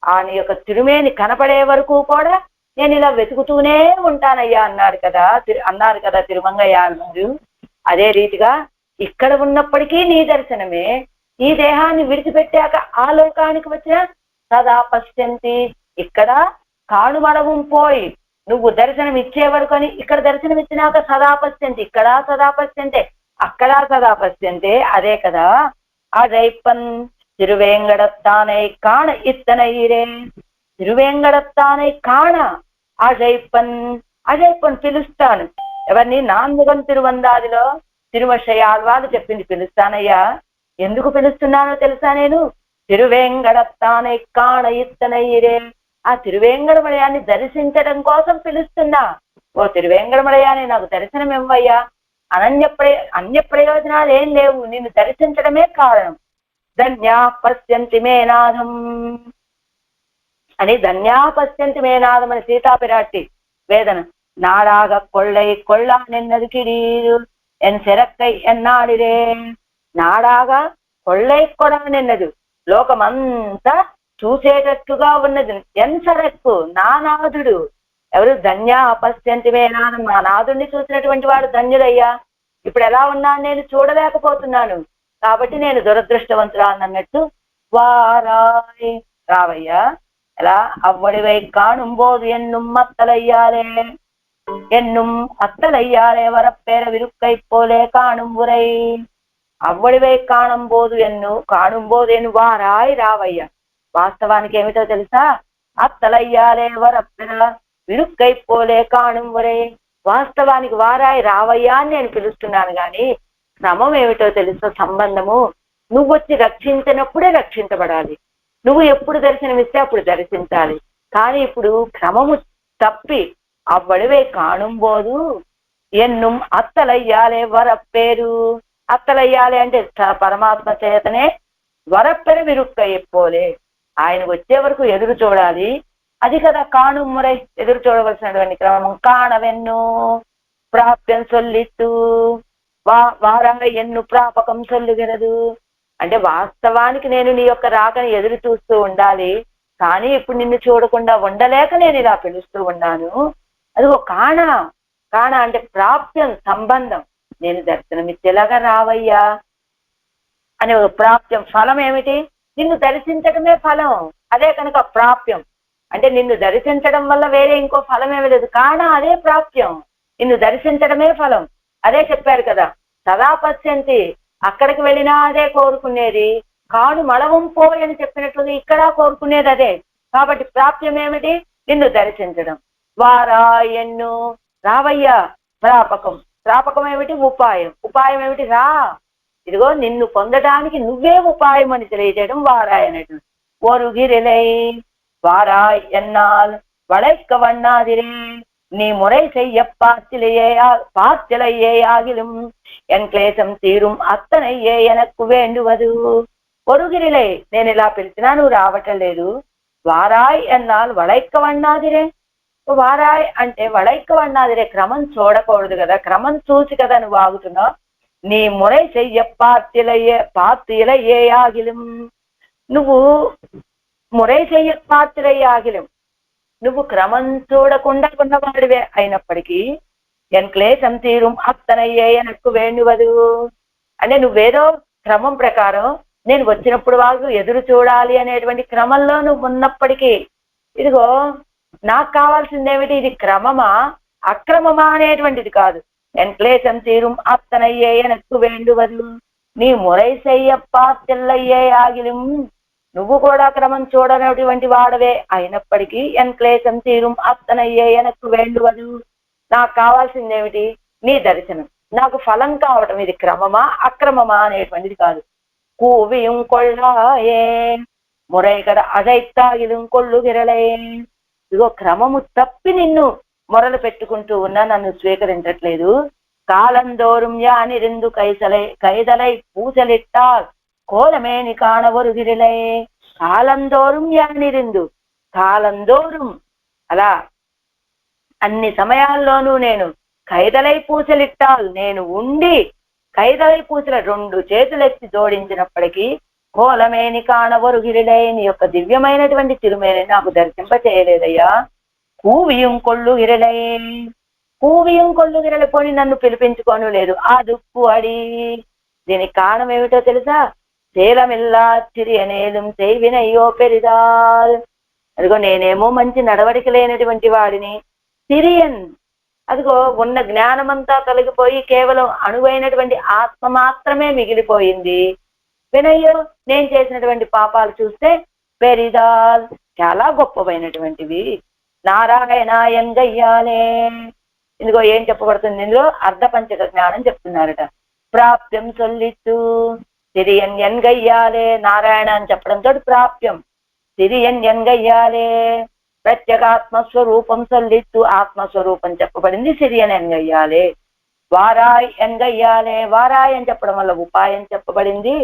ఆ నీ యొక్క తిరుమేని కనపడే వరకు కూడా నేను ఇలా వెతుకుతూనే ఉంటానయ్యా అన్నారు కదా తిరుమంగయాళ్ వారు. అదే రీతిగా ఇక్కడ ఉన్నప్పటికీ నీ దర్శనమే. ఈ దేహాన్ని విడిచిపెట్టాక ఆ లోకానికి వచ్చిన సదా పశ్యంతి, ఇక్కడ కాణుమళவும் పోయి నువ్వు దర్శనం ఇచ్చే వరకు అని ఇక్కడ దర్శనం ఇచ్చినాక సదా పశ్యంతి, ఇక్కడ సదా పశ్యంతే, అక్కడ సదా పశ్యంతే. అదే కదా అజైపన్ తిరువేంగడత్తానై కాణ ఇత్తనైరే, తిరువేంగడత్తానై కాణ అజైపన్, అజైపన్ పిలుస్తాను. ఎవరిని? నాన్ముగం తిరువందాదిలో తిరుమషయాల్వాలు చెప్పింది పిలుస్తానయ్యా. ఎందుకు పిలుస్తున్నానో తెలుసా? నేను తిరువేంగడత్తానై కాణ ఇత్తనైరే, ఆ తిరువేంగడమలయాన్ని దర్శించడం కోసం పిలుస్తున్నా. ఓ తిరువేంగడమలయాన్ని నాకు దర్శనం ఇవ్వయ్యా. అన్య ప్రయోజనాలు ఏం లేవు, నిన్ను దర్శించడమే కారణం. ధన్యా పశ్యంతి మేనాదం అని, ధన్యా పశ్యంతి మేనాదం అని సీతాపిరాటి వేదన. నాడాగ కొళ్ళై కొళ్ళా నిన్నది కిరీరు ఎన్ సెరక్కై ఎన్నాడిరే, నాడాగా కొళ్ళై కొడా నిన్నదు, లోకమంతా చూసేటట్టుగా ఉన్నది. ఎన్ సరక్కు నానాథుడు ఎవరు? ధన్యా పశ్యంతి మేనాదం, మా నాథుడిని చూసినటువంటి వాడు ధన్యుడయ్యా. ఇప్పుడు ఎలా ఉన్నాను? నేను చూడలేకపోతున్నాను కాబట్టి నేను దురదృష్టవంతురాన్నట్టు. వారాయ్ రావయ్యా. ఎలా? అవ్వడివై కాణుంబోదు ఎన్నుం అత్తలయ్యాలే, ఎన్నుం అత్తలయ్యాలే వరప్పేర విరుక్కై పోలే కాణుం ఉరై. అవ్వడివై కాణంబోదు ఎన్ను కాణుంబోదు ఎన్ను వారాయ్ రావయ్యా. వాస్తవానికి ఏమిటో తెలుసా? అత్తలయ్యాలే వరప్పెర విరుక్కై పోలే కాణుం ఉరై. వాస్తవానికి వారాయ్ రావయ్యా అని నేను పిలుస్తున్నాను గాని క్రమం ఏమిటో తెలుసా? సంబంధము. నువ్వు వచ్చి రక్షించినప్పుడే రక్షించబడాలి, నువ్వు ఎప్పుడు దర్శనమిస్తే అప్పుడు దర్శించాలి. కానీ ఇప్పుడు క్రమము తప్పి అవ్వడివే కాణుంబోదు ఎన్నుం అత్తలయ్యాలే వరప్పేరు. అత్తలయ్యాలి అంటే పరమాత్మ చేతనే వరప్పెర విరుక్కైపోలే, ఆయన వచ్చే వరకు ఎదురు చూడాలి. అది కదా కాణుం మురై, ఎదురు చూడవలసినటువంటి క్రమం. కాణవెన్ను ప్రాప్యం సొల్లిట్టు వారాంగ ఎన్ను ప్రాపకం సొల్లుగినదు అంటే వాస్తవానికి నేను నీ యొక్క రాకని ఎదురు చూస్తూ ఉండాలి, కానీ ఇప్పుడు నిన్ను చూడకుండా ఉండలేక నేను ఇలా పిలుస్తూ ఉన్నాను. అది ఒక కాణ అంటే ప్రాప్యం, సంబంధం. నేను దర్శనమిచ్చేలాగా రావయ్యా అని ఒక ప్రాప్యం. ఫలం ఏమిటి? నిన్ను దర్శించడమే ఫలం. అదే కనుక ప్రాప్యం అంటే నిన్ను దర్శించడం వల్ల వేరే ఇంకో ఫలం ఏమీ లేదు. కాణ అదే ప్రాప్యం, నిన్ను దర్శించడమే ఫలం. అదే చెప్పారు కదా, సదా పశ్యంతి, అక్కడికి వెళ్ళినా అదే కోరుకునేది. కాడు మళవం పోయని చెప్పినట్లుగా ఇక్కడ కోరుకునేది అదే. కాబట్టి ప్రాప్యం ఏమిటి? నిన్ను దర్శించడం. వారాయన్ను రావయ్యా. ప్రాపకం ఏమిటి? ఉపాయం ఏమిటి? రా. ఇదిగో నిన్ను పొందడానికి నువ్వే ఉపాయం అని తెలియజేయడం వారాయనటు. ఒరుగిరిలై వారాయ్ ఎన్నాల్ வளைக்க வண்ணாதிரே நீ முறை செய்ய பார்த்திலையே ஆகிலும் என் క్లేశం తీரும் అత్తనయ్యే ఎనక్కు వేండువదు. ఒరుగిరిలే, నేను ఇలా పిలిచినా నువ్వు రావటం లేదు. వారాయ్ ఎన్నాల్ వళైక్క వண்ணాదిరే. వారాయ్ అంటే వళైక్క వண்ணాదిరే, క్రమం చూడకూడదు కదా, క్రమం చూసి కదా నువ్వు ఆగుతున్నావు. నీ ముறை செய்ய பார்த்திலையே ఆగిలం, నువ్వు ముறை செய்ய பார்த்திலையே ఆగిలం, నువ్వు క్రమం చూడకుండా ఉన్నవాడివే అయినప్పటికీ ఎన్ క్లేశం తీరం అత్తనయ్యే ఎనక్కు వేండువదు అంటే నువ్వేదో క్రమం ప్రకారం నేను వచ్చినప్పుడు వాళ్ళు ఎదురు చూడాలి అనేటువంటి క్రమంలో నువ్వు ఉన్నప్పటికీ, ఇదిగో నాకు కావాల్సిందేమిటి, ఇది క్రమమా అక్రమమా అనేటువంటిది కాదు. ఎన్ క్లేశం తీరం అత్తనయ్యే ఎనక్కు వేండువదు నీ ముறை செய்ய பார்த்திலையே ఆగిలం, నువ్వు కూడా క్రమం చూడనటువంటి వాడవే అయినప్పటికీ ఎన్ క్లేశం తీరం అత్తనయ్యే ఎనక్కు వేండువదు, నాకు కావాల్సిందేమిటి నీ దర్శనం, నాకు ఫలం కావటం. ఇది క్రమమా అక్రమమా అనేటువంటిది కాదు. కూవియం కొళ్ళాయే మురైగడ అజైత్తాగిలం కొళ్ళు గిరలే, ఇదిగో క్రమము తప్పి నిన్ను మొరలు పెట్టుకుంటూ ఉన్నా నన్ను స్వీకరించట్లేదు. కాలందోరం యానిరిందు కైదలై పూజలిట్టాల్ కోలమేని కాణవరుగిరిలై. కాలందోరం యానిరిందు, కాలందోరం అలా అన్ని సమయాల్లోనూ నేను కైదలై పూసలిట్టాల్, నేను ఉండి కైదలై పూసల 2 చేతులెత్తి జోడించినప్పటికీ కోలమేని కాణవరుగిరిలై, నీ యొక్క దివ్యమైనటువంటి తిరుమేని నాకు దర్శింప చేయలేదయ్యా. కూవియం కొళ్ళు గిరలై, కూవియం కొళ్ళు గిరల పోని నన్ను పిలిపించుకోను లేదు. ఆ దుప్పు అడి, దీనికి కారణం ఏమిటో తెలుసా, శీలమిల్లా తిరియనేలం చేయవినయ్యో పెరిదాల్. అదిగో నేనేమో మంచి నడవడిక లేనటువంటి వాడిని, సిరియన్ అదిగో ఉన్న జ్ఞానమంతా తొలగిపోయి కేవలం అణువైనటువంటి ఆత్మ మాత్రమే మిగిలిపోయింది. వినయ్యో, నేను చేసినటువంటి పాపాలు చూస్తే పెరిదాల్ చాలా గొప్పవైనటువంటివి. నారాయణాయన్ గయ్యాలే, ఇదిగో ఏం చెప్పబడుతుంది ఇందులో, అర్ధపంచక జ్ఞానం చెప్తున్నారట. ప్రాప్యం సొల్లిత్తు సిరియన్ ఎన్ గయ్యాలే, నారాయణ అని చెప్పడంతో ప్రాప్యం, సిరియన్ ఎన్ గయ్యాలే ప్రత్యేగాత్మస్వరూపం సొల్లిత్తు, ఆత్మస్వరూపం చెప్పబడింది సిరియన్ ఎన్ గయ్యాలే. వారాయ్ ఎన్ గయ్యాలే, వారాయ్ అని చెప్పడం వల్ల ఉపాయం చెప్పబడింది.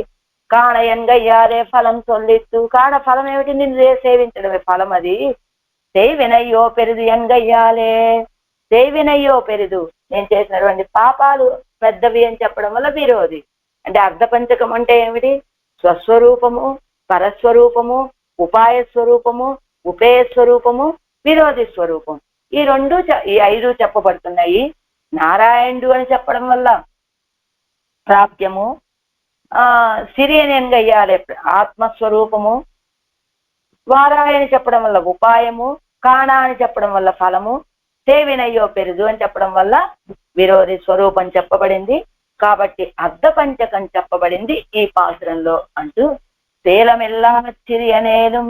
కాణ ఎన్ గయ్యాలే ఫలం సొల్లిత్తు, కాణ ఫలం ఏమిటి, నిన్ను సేవించడమే ఫలం. అది సేవినయ్యో పెరిదు ఎన్ గయ్యాలే, సేవినయ్యో పెరిదు, నేను చేసినటువంటి పాపాలు పెద్దవి అని చెప్పడం వల్ల విరోధి. అంటే అర్ధపంచకం అంటే ఏమిటి, స్వస్వరూపము, పరస్వరూపము, ఉపాయ స్వరూపము, ఉపేయ స్వరూపము, విరోధి స్వరూపం. ఈ 5 చెప్పబడుతున్నాయి. నారాయణుడు అని చెప్పడం వల్ల ప్రాప్యము, సిరియన్ గయ్యాలే ఆత్మస్వరూపము, వారాయని చెప్పడం వల్ల ఉపాయము, కాణ అని చెప్పడం వల్ల ఫలము, సేవినయ్యో పెరుదు అని చెప్పడం వల్ల విరోధి స్వరూపం చెప్పబడింది. కాబట్టి అర్ధపంచకం చెప్పబడింది ఈ పాసురంలో అంటూ శీలమిల్లా చిరియనేలం